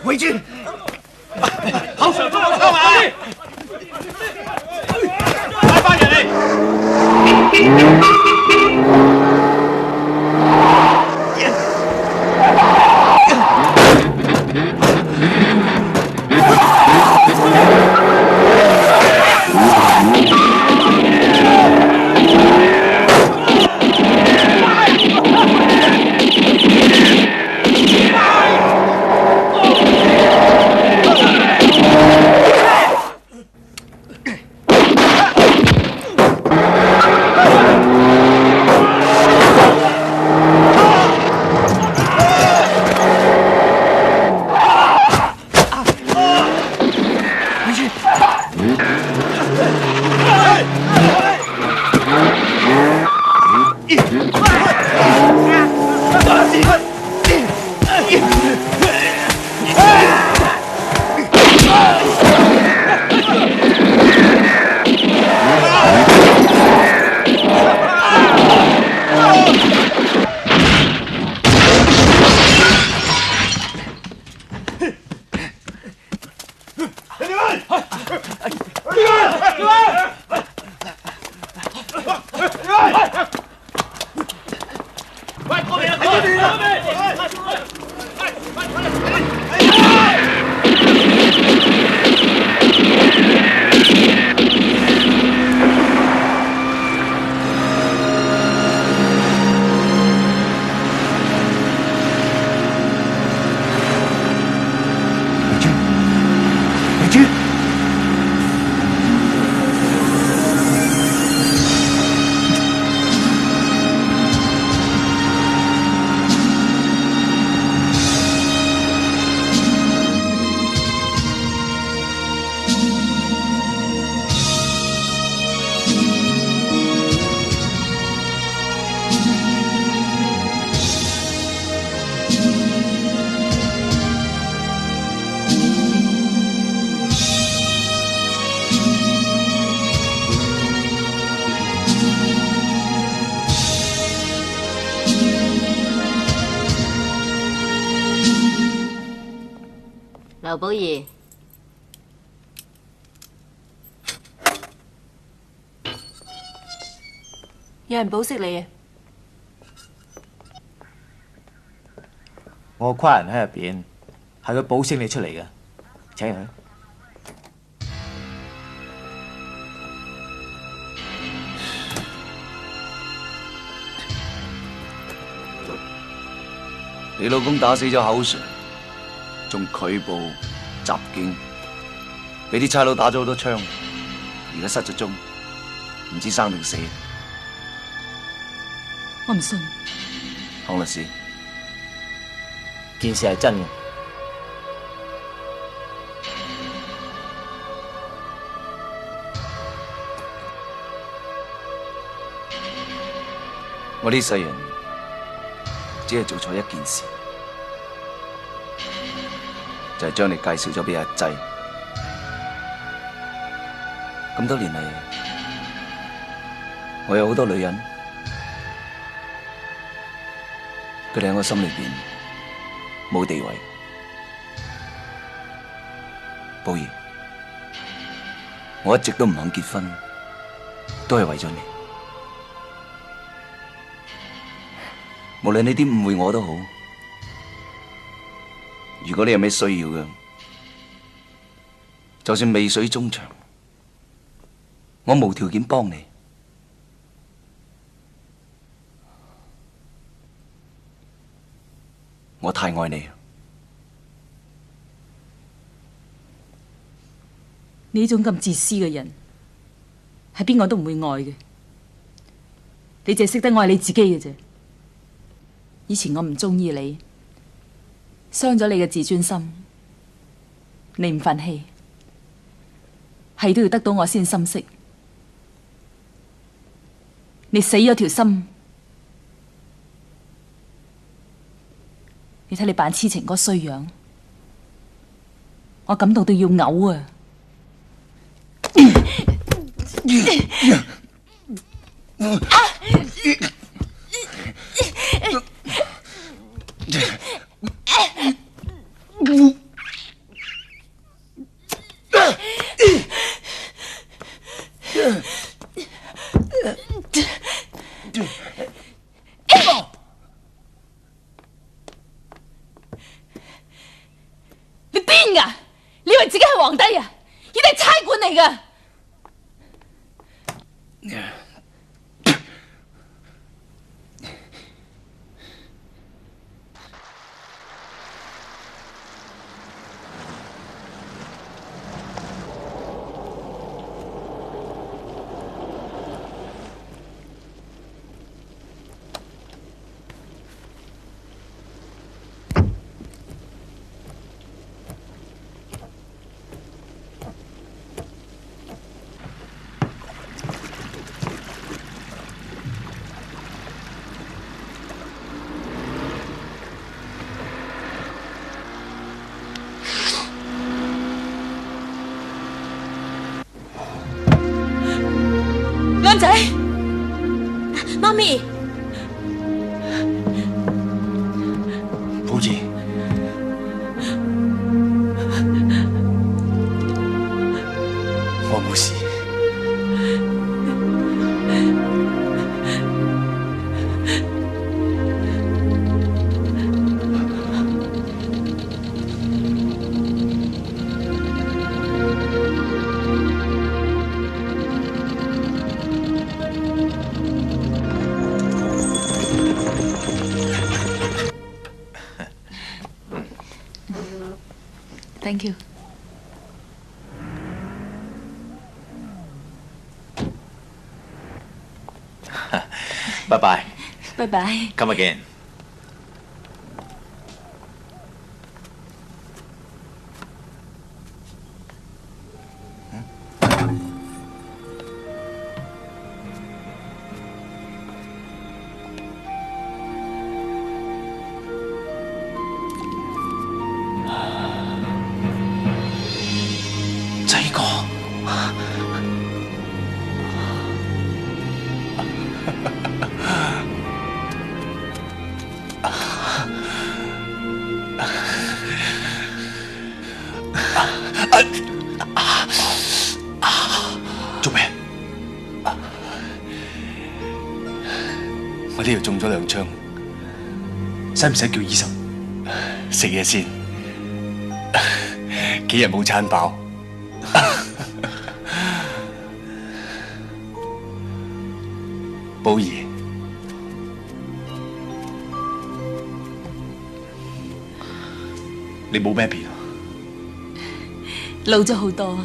O: 偉珠，
M: 口上都冇槍啊！帶翻人嚟！喂，過嚟啦！過嚟啦！
Q: 劉寶儀，
F: 有人保釋你啊！
I: 我個跨人喺入邊，係佢保釋你出嚟嘅，請佢。
E: 你老公打死咗口唇，仲拒捕襲警，俾啲差佬打咗好多槍，而家失咗蹤，唔知生定死。
F: 我唔信。
E: 康律師，
I: 件事係真嘅。
E: 我呢世人只係做錯一件事，就係將你介紹咗俾阿濟。咁多年嚟，我有好多女人，佢哋喺我心裏邊冇地位。寶儀，我一直都唔肯結婚，都係為咗你。無論你點誤會我都好，如果你有咩需要嘅，就算未水中場，我無條件幫你。我太愛你。
F: 你呢種咁自私嘅人，係邊個都唔會愛嘅。你淨係識得愛你自己嘅啫。以前我唔中意你，傷咗你嘅自尊心，你唔忿氣，係都要得到我先心息。你死咗條心，你睇你扮痴情嗰衰樣，我感動到要嘔啊！你癲噶？你以為自己係皇帝啊？呢啲係差館嚟噶。安仔，
P: 媽咪，
O: 寶儀，
B: 我冇事。
F: Thank you。
I: 拜拜。
F: 拜拜。
I: Come again。
O: 仔哥，
B: 做咩？我呢度中咗2槍，使唔使叫醫生？食嘢先，幾日冇餐飽。寶兒，你冇咩變啊？
F: 老咗好多。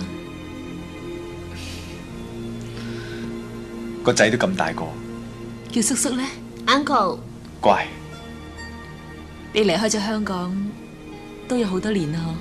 I: 個仔都咁大個，
F: 叫叔叔咧
G: ，Uncle。
I: 乖。
F: 你離開咗香港都有好多年啦，嗬。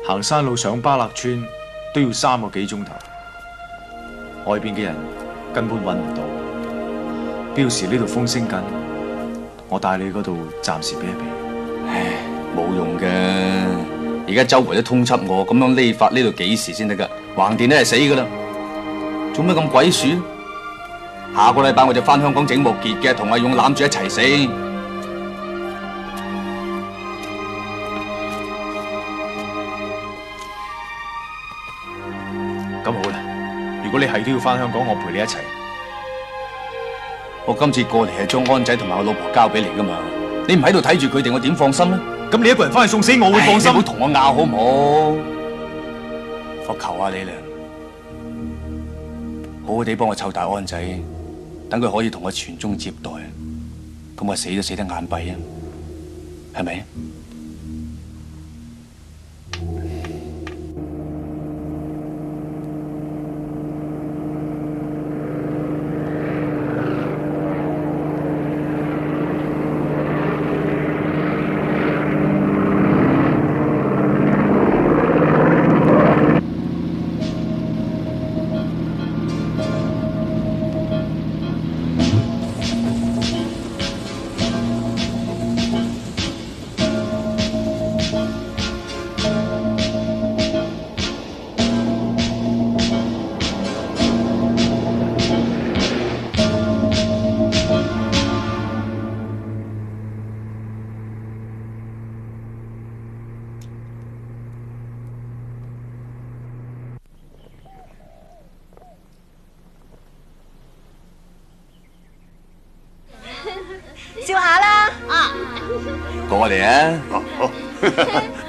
I: 行山路上巴勒村都要3個幾鐘頭，外邊嘅人根本揾唔到。標示呢度風聲緊，我帶你嗰度暫時避一避。
B: 唉，冇用嘅，而家周圍都通緝我，咁樣匿法呢度幾時先得㗎？橫掂都係死噶啦，做咩咁鬼鼠？下個禮拜我就翻香港整木傑嘅，同阿勇攬住一齊死。
I: 咁好啦，如果你係都要翻香港，我陪你一齊。
B: 我今次過嚟係將安仔同埋我老婆交俾你噶嘛，你唔喺度睇住佢哋，我點放心咧？
I: 咁你一個人翻去送死我會放心？
B: 你唔好同我拗好唔好？我求下你啦，好好地幫我湊大安仔，等佢可以同我傳宗接代，咁我死都死得眼閉啊，係咪？
P: 笑下啦！
G: 啊，
B: 過嚟啊！
C: 好，
P: 呢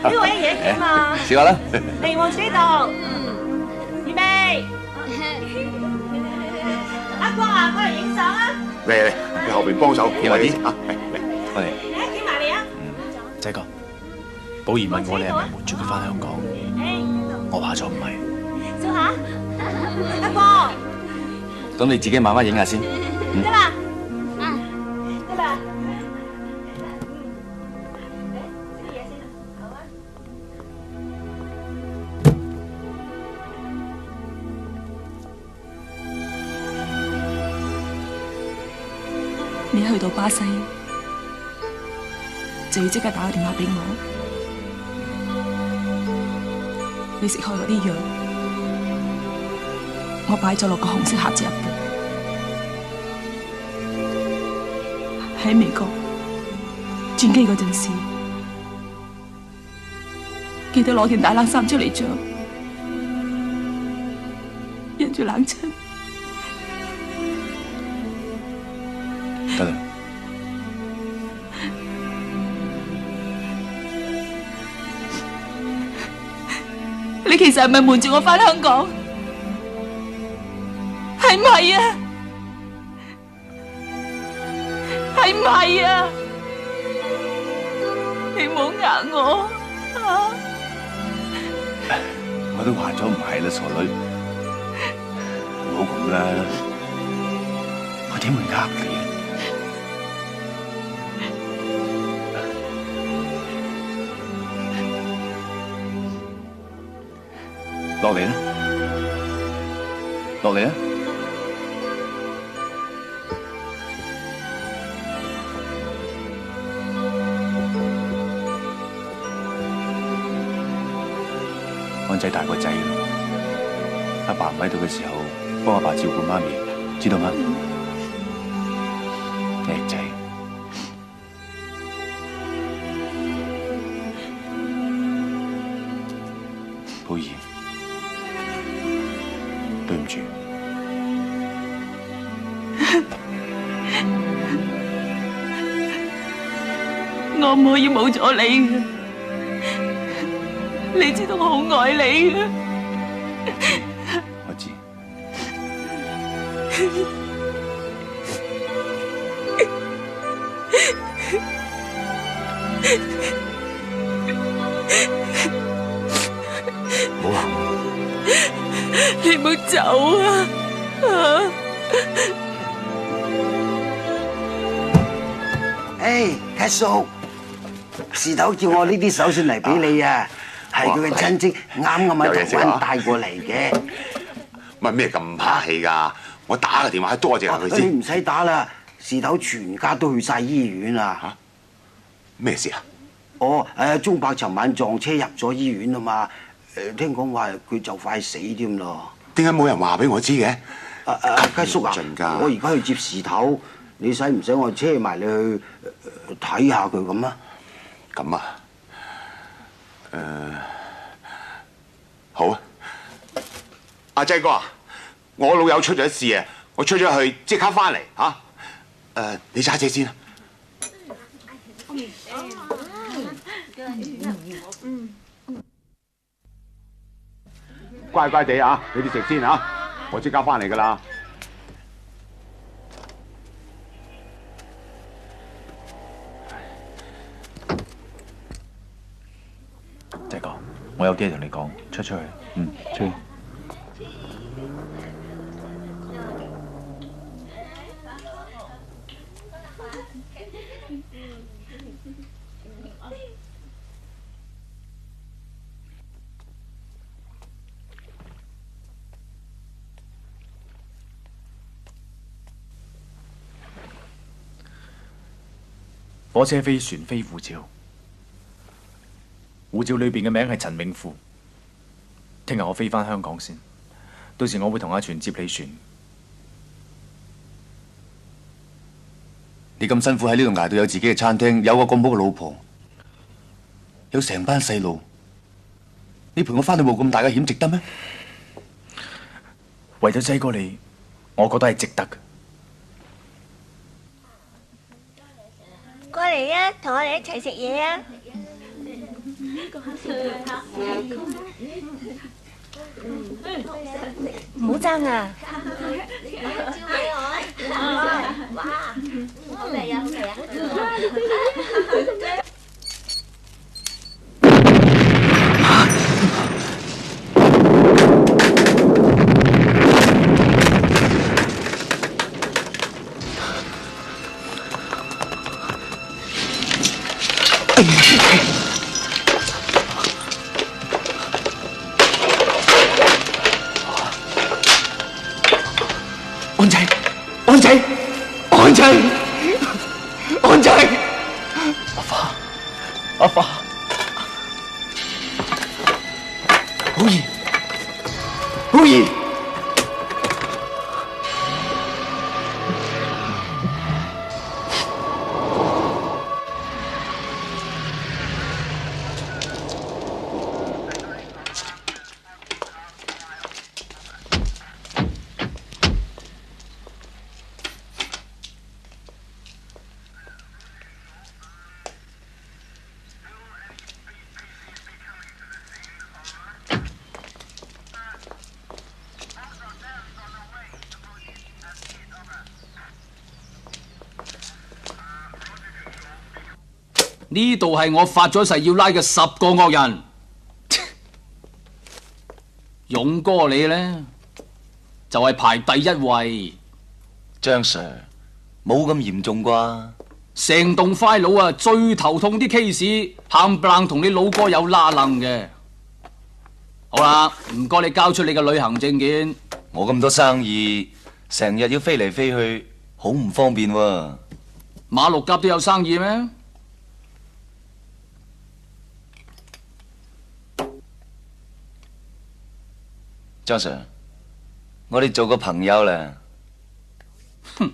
P: 位爺爺嘛，
B: 笑下啦！
P: 嚟望住呢度，預備。阿光啊，過嚟影相啊！
C: 嚟，你後邊幫手，
B: 影埋啲
C: 啊，嚟，
B: 我哋。
P: 嚟，影埋你啊！
I: 仔哥，寶儀問我你係咪瞞住佢翻香港？我話咗唔係。
P: 數下，阿哥，
D: 咁你自己慢慢影下先。
P: 得啦，得啦。
F: 你去到巴西就要即刻打個電話俾我，你食開嗰啲藥，我擺咗落個紅色盒子入邊。喺美國轉機嗰陣時，記得攞件大冷衫出嚟着，忍住冷親。
D: 得啦，
F: 你其實係咪瞞住我返香港？係唔係啊？係唔係啊？你唔好呃我啊！
D: 我都話咗唔係啦，傻女，唔好咁啦，我點會呃你啊？落嚟啦，落嚟啦！安仔大個仔啦，阿爸唔喺度嘅時候，幫阿爸照顧媽咪，知道嗎？叻仔。寶儀，對唔住。
F: 我唔可以冇咗你嘅，你知道我好愛你嘅。
D: 我知。唔好喊，
F: 你唔好走啊！
K: 誒，契叔，事頭叫我呢啲手信嚟俾你啊，係佢嘅親戚啱啱喺台灣帶過嚟嘅。
C: 乜咩咁客氣㗎？我打個電話多謝下佢
K: 你
C: 先。
K: 唔使打啦，事頭全家都去晒醫院啦。嚇？
C: 咩事啊？
K: 哦，鐘伯尋晚撞車入咗醫院啊嘛。聽講話佢就快死添咯。
C: 點解冇人話俾我知嘅？
K: 契叔啊，我而家去接事頭，你使唔使我車埋你去睇下佢咁啊？
C: 咁啊？好啊。阿濟哥啊，我老友出咗事啊，我出咗去即刻翻嚟嚇。你揸車先啊。乖乖地啊，你哋食先啊，我即刻翻嚟噶啦。
I: 濟哥，我有啲嘢同你講，出去。出去。火車飛，船飛，護照。護照裏邊嘅名係陳永富。聽日我飛返香港先，到時我會同阿全接你船。
D: 你咁辛苦喺呢度捱到有自己嘅餐廳，有個咁好嘅老婆，有成班細路，你陪我返去冒咁大嘅險，值得咩？
I: 為咗濟哥你，我覺得係值得嘅。
P: 過嚟啊，同我哋一齊食嘢啊！
F: 唔好爭啊！
P: 招俾我，哇，好味啊，好味啊！
H: 寶兒，寶兒。
J: 呢度係我發咗誓要拉嘅10個惡人，勇哥你呢，就係排第1位。
E: 張 Sir， 冇咁嚴重啩？
J: 成棟快佬啊，最頭痛啲 case， 冚唪唥同你老哥有拉楞嘅。好啦，唔該你交出你嘅旅行證件。
E: 我咁多生意，成日要飛嚟飛去，好唔方便喎。
J: 馬六甲都有生意咩？
E: 張 Sir， 我哋做個朋友啦。
J: 哼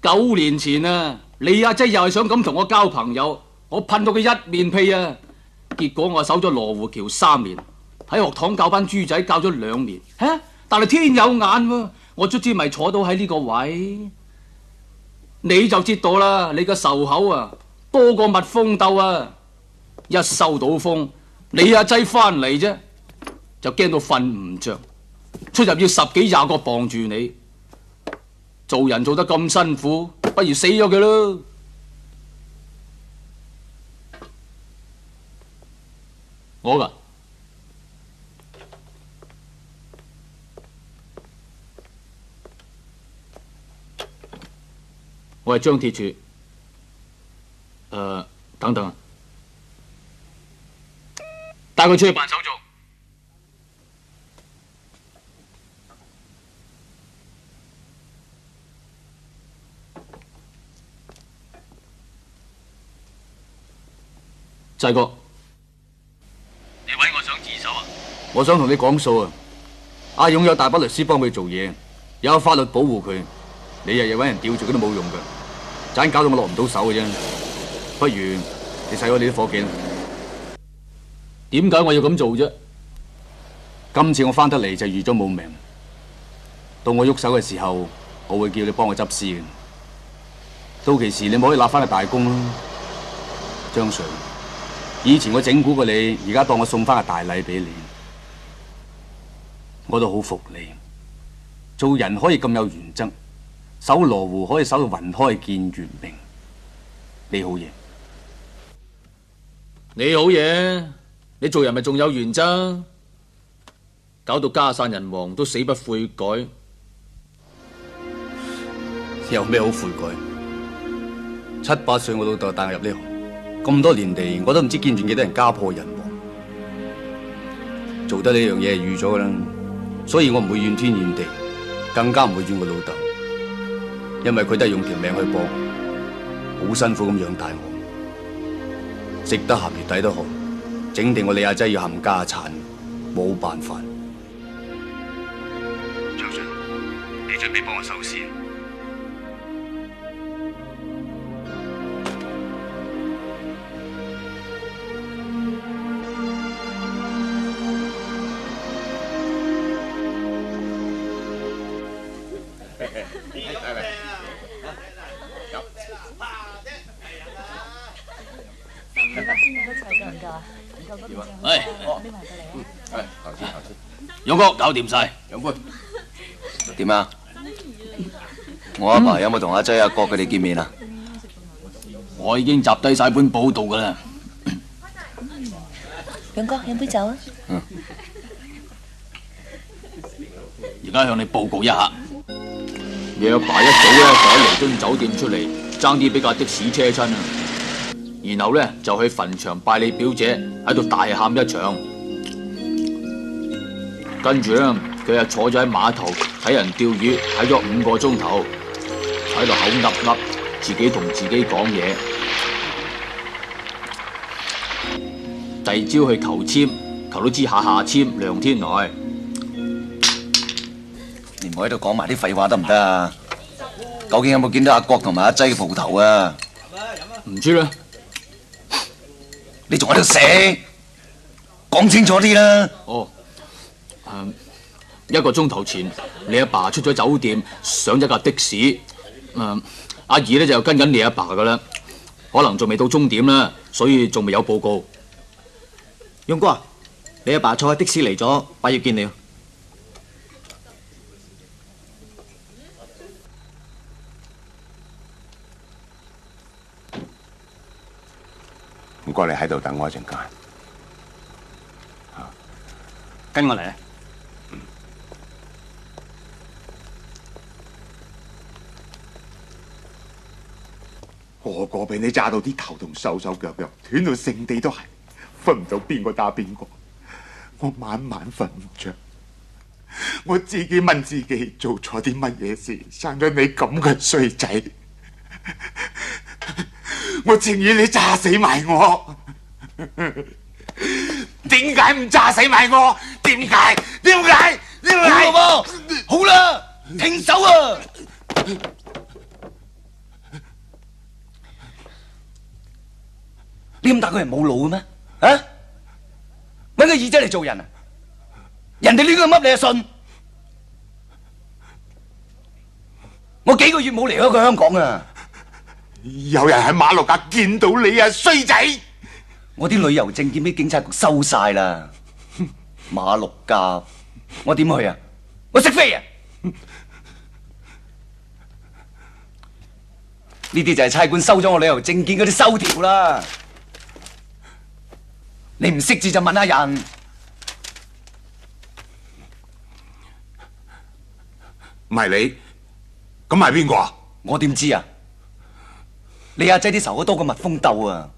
J: ，9年前啊，你阿姐又係想咁同我交朋友，我噴到佢一面屁啊！結果我守咗羅湖橋3年，喺學堂教班豬仔教咗2年，但係天有眼喎，我卒之咪坐到喺呢個位。你就知道啦，你個仇口啊多過蜜蜂竇啊！一收到風，你阿仔翻嚟啫，就驚到瞓唔着，出入要10幾20個傍住你。做人做得咁辛苦，不如死咗佢咯。我噶，我係張鐵柱。等等，帶佢出去辦手續。細哥，
N: 你揾我想自首啊？
J: 我想同你講數啊！阿勇有大把律師幫佢做嘢，有法律保護佢，你日日揾人吊住佢都冇用噶，盞搞到我落唔到手嘅啫。不如你使咗你啲伙計啦。點解我要咁做啫？今次我翻得嚟就預咗冇命，到我喐手嘅時候，我會叫你幫我執屍嘅。到期時你咪可以立翻個大功咯，張 Sir。以前我整蠱過你，而家當我送翻個大禮俾你，我都好服你。做人可以咁有原則，守羅湖可以守到雲開見月明，你好嘢。你好嘢，你做人咪仲有原則，搞到家散人亡都死不悔改。有咩好悔改？7、8歲我老豆帶我入呢行。咁多年嚟，我都唔知見住幾多人家破人亡，做得呢樣嘢係預咗噶啦，所以我唔會怨天怨地，更加唔會怨我老豆，因為佢都係用條命去搏，好辛苦咁養大我，食得鹹魚抵得渴，整定我李阿仔要冚家產，冇辦法。
N: 張 Sir， 你準備幫我收屍？勇哥搞掂晒，飲杯。
E: 點啊？我阿爸有冇同阿仔阿國佢哋見面啊？
J: 我已經集低晒本報道噶啦。
F: 勇哥，飲杯酒啊！
J: 而家向你報告一下，你阿爸一早咧就喺倫敦酒店出嚟，爭啲俾架的士車親啊！然後咧就去墳場拜你表姐，喺度大喊一場。跟住咧，佢又坐咗喺碼頭睇人釣魚，睇咗5個鐘頭，喺度口噏噏，自己同自己講嘢。第二朝去求簽，求都知下簽兩天內。
E: 你唔好喺度講埋啲廢話得唔得啊？究竟有冇見到阿國同埋阿擠嘅鋪頭啊？
J: 唔知啦。
E: 你仲喺度食？講清楚啲啦。
J: 哦，一個鐘頭前，你阿爸出咗酒店，上咗架的士。阿姨咧就跟緊你阿爸噶啦，可能仲未到終點啦，所以仲未有報告。
R: 勇哥啊，你阿爸坐喺的士嚟咗，爸要見你。
C: 唔該，你喺度等我一陣間。
K: 跟我嚟。
C: 個個俾你炸到啲頭同手手腳腳斷到成地都係，分唔到邊個打邊個。我晚晚瞓唔着，我自己問自己做錯啲乜嘢事，生咗你咁嘅衰仔。我情願你炸死埋我。點解唔炸死埋我？點解？點解？點解？
E: 好啦，停手啊！你咁大個人冇腦嘅咩？啊！搵個耳仔嚟做人啊！人哋呢個乜你就信？我幾個月冇離開過香港啊！
C: 有人喺馬六甲見到你啊，衰仔！
E: 我啲旅遊證件俾警察局收晒啦。馬六甲，我點去啊？我識飛啊！呢啲就係差館收咗我旅遊證件嗰啲收條啦。你唔識字就問下人。
C: 唔係你，咁係邊個啊？
E: 我點知啊？你阿仔啲仇口多過蜜蜂鬥啊！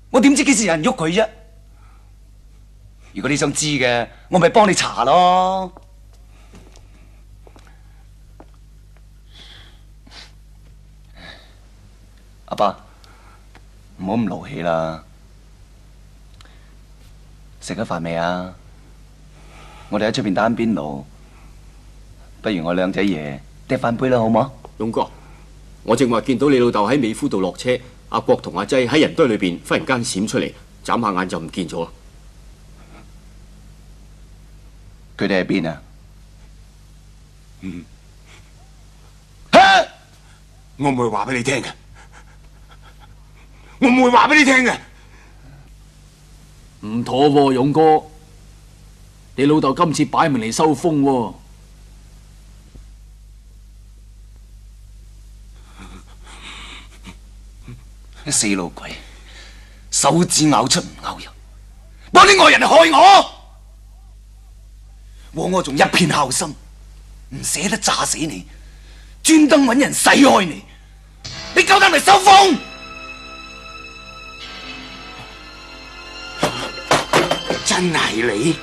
E: 我點知幾時有人喐佢啫？如果你想知嘅，我咪幫你查咯。阿爸，唔好咁勞氣啦。食咗飯未啊？我哋喺出邊打緊邊爐，不如我兩仔爺嗒翻杯啦，好唔好？
H: 勇哥，我正話見到你老豆喺美孚道落車，阿國同阿擠喺人堆裏邊忽然間閃出嚟，眨下眼就唔見咗。
E: 佢哋喺邊啊？
C: 我唔會話俾你聽嘅，我唔會話俾你聽嘅。
J: 唔妥喎，勇哥，你老豆今次擺明嚟收風喎。
E: 死老鬼，手指咬出唔咬入，幫啲外人嚟害我，我仲一片孝心，唔捨得炸死你，專登揾人使害你，你夠膽嚟收風？
C: 真係你，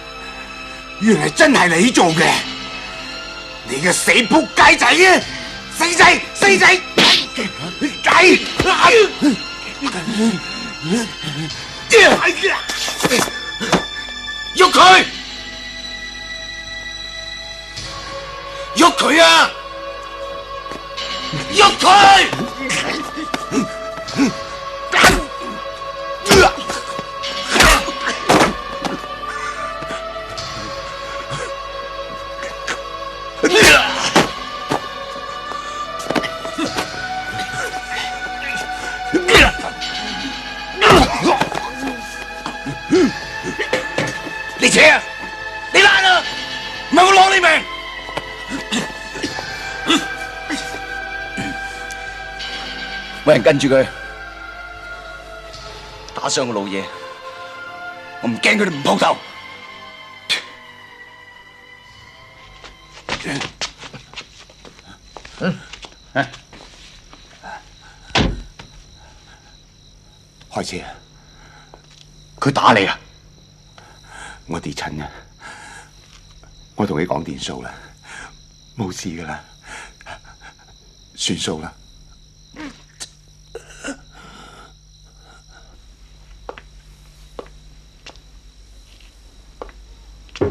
C: 原來真係你做嘅，你個死仆街仔啊！死仔，死仔，雞！
O: 喐佢！喐佢啊！喐佢！你扯啊！你爛啊！唔係我攞你命！
E: 搵人跟住佢，打傷個老嘢，我唔驚佢哋唔鋪頭。
C: 開車啊！
E: 佢打你啊！
C: 我跌親啊！我同你講掂數啦，冇事噶啦，算數啦。
H: 阿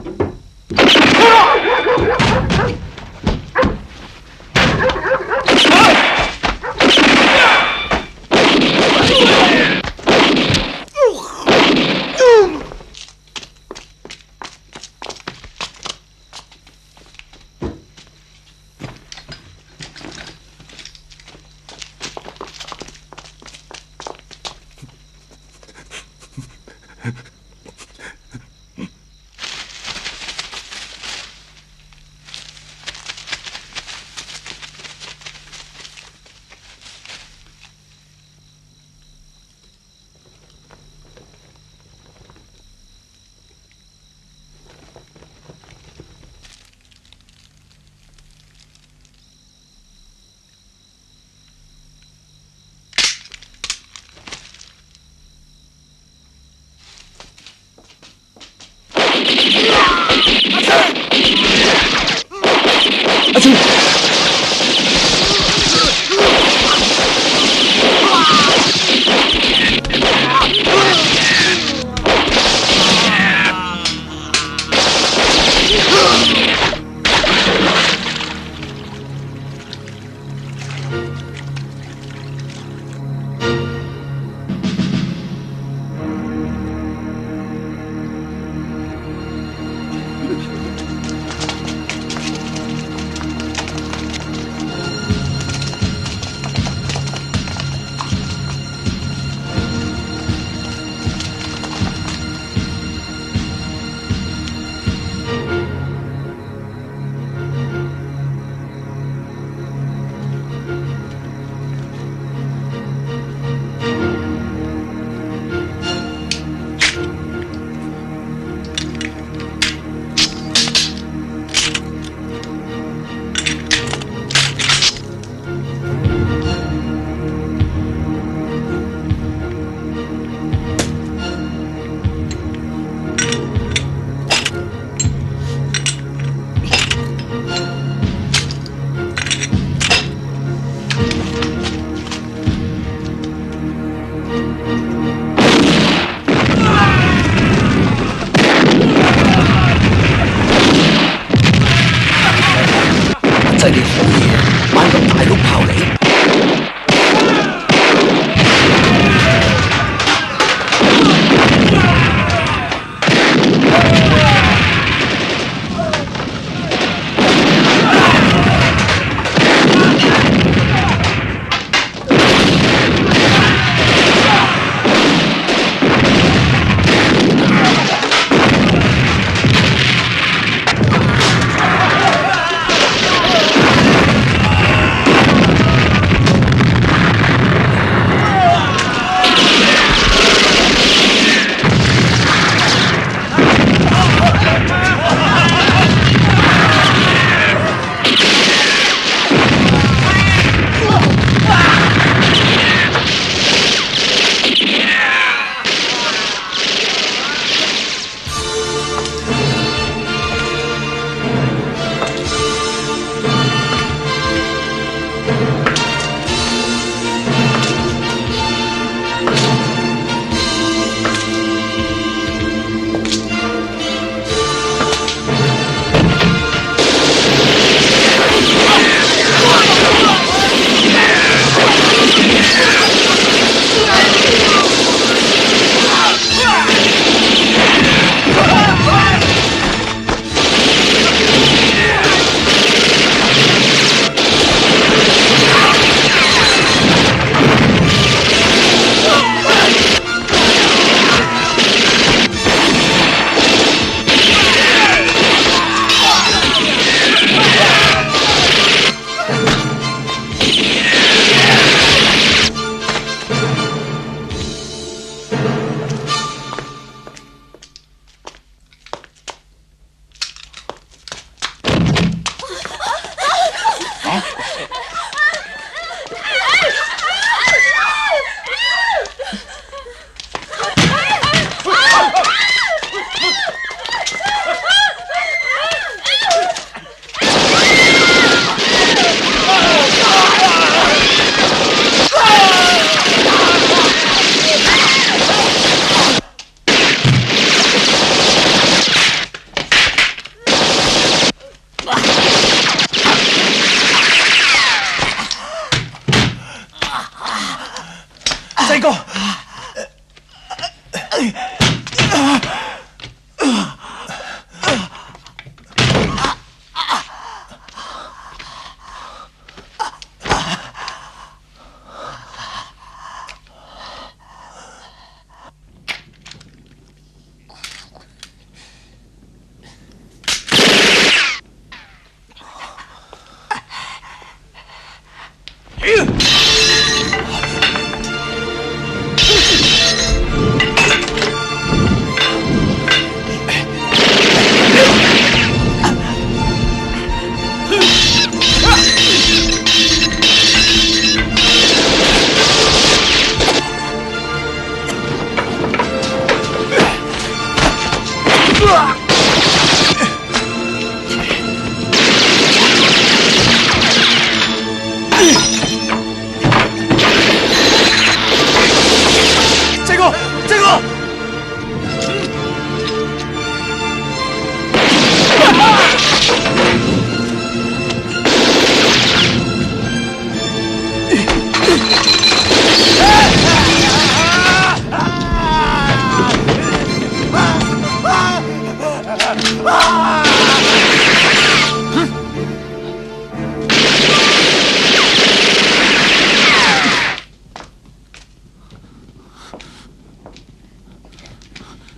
H: 川，
O: 真係好嘢，玩個大碌炮嚟。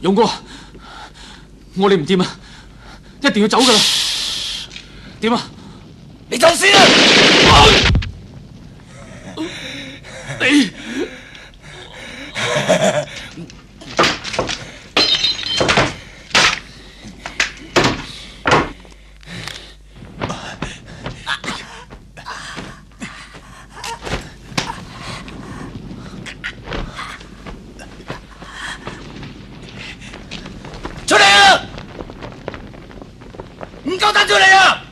J: 勇哥，我哋唔掂啊，一定要走噶啦。點啊？
O: 你走先啊！
J: 你
O: 出嚟啊！唔夠膽出嚟啊！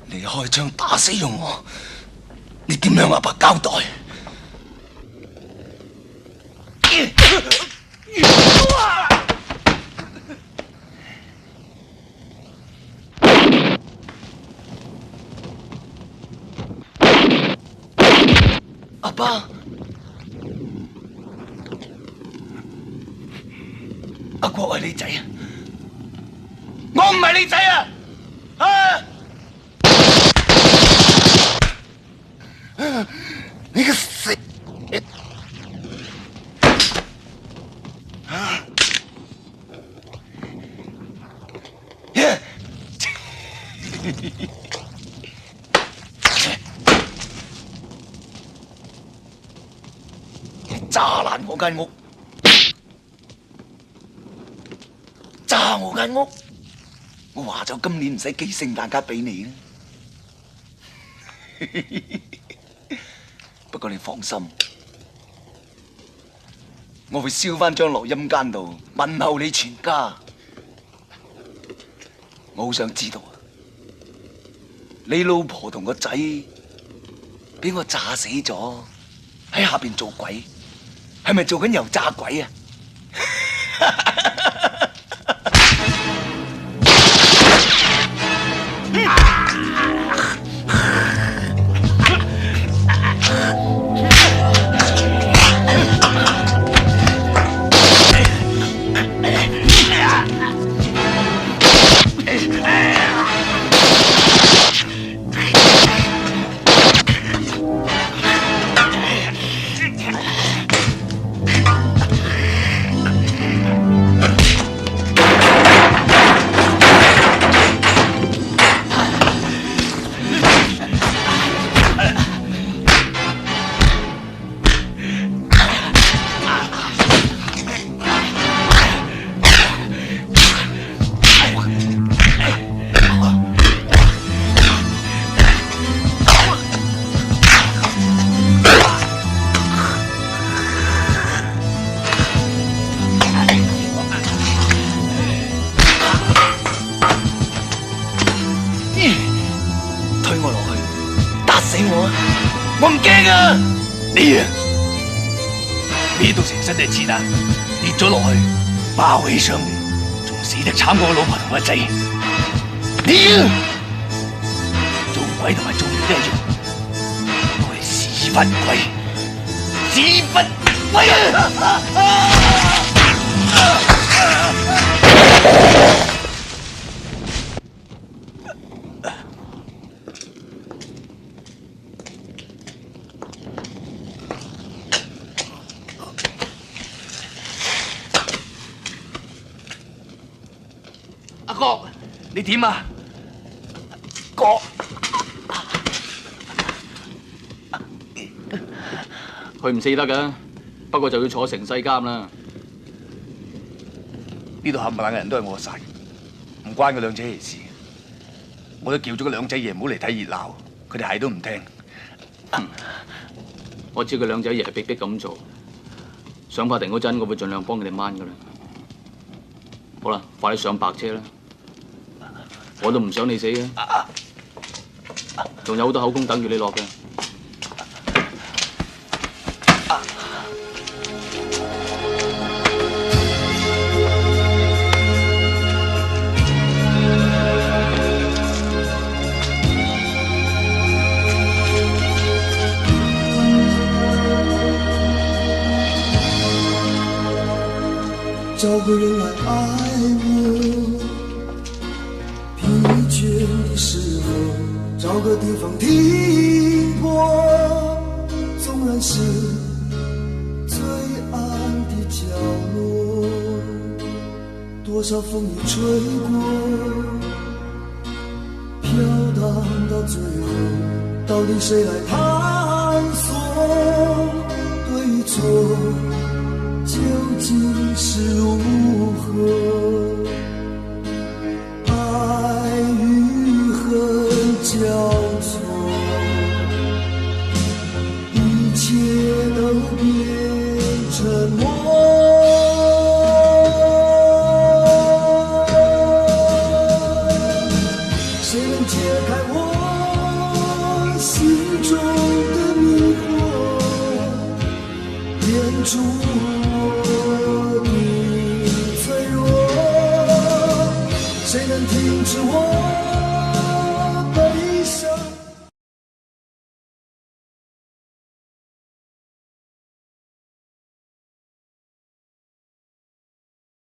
O: 你開槍打死咗我，你點向阿伯交代？阿爸，阿國係你仔啊！我唔係你仔啊！啊！你個死！你炸爛我間屋，炸我間屋，我話咗今年唔使寄聖誕卡俾你啦。不過你放心，我會燒翻張落陰間度問候你全家。我好想知道啊，你老婆同個仔俾我炸死咗，喺下邊做鬼，係咪做緊油炸鬼啊？死我啊！我唔驚啊！你啊，呢度成身都係子彈，跌咗落去，爆起上嚟，仲死得慘過我老婆同我仔。你啊，做鬼同埋做人都一樣，都係屎忽鬼，屎忽鬼啊！
B: 阿哥，你點啊？
O: 哥，
J: 佢唔死得噶，不過就要坐成世監啦。
B: 呢度冚唪唥嘅人都係我殺嘅，唔關佢兩仔爺事。我都叫咗個兩仔爺唔好嚟睇熱鬧，佢哋係都唔聽。
J: 我知佢兩仔爺係逼咁做，上法庭嗰陣，我會盡量幫佢哋掹噶啦。好啦，快啲上白車啦！我都唔想你死嘅，仲有好多口供等住你落嘅。
S: 找个人来爱我，疲倦的时候找个地方停泊，纵然是最暗的角落，多少风雨吹过，飘荡到最后，到底谁来探索对与错究竟是如何？爱与恨交错，一切都变沉默。谁能解开我心中的迷惑，演出谁能停止我？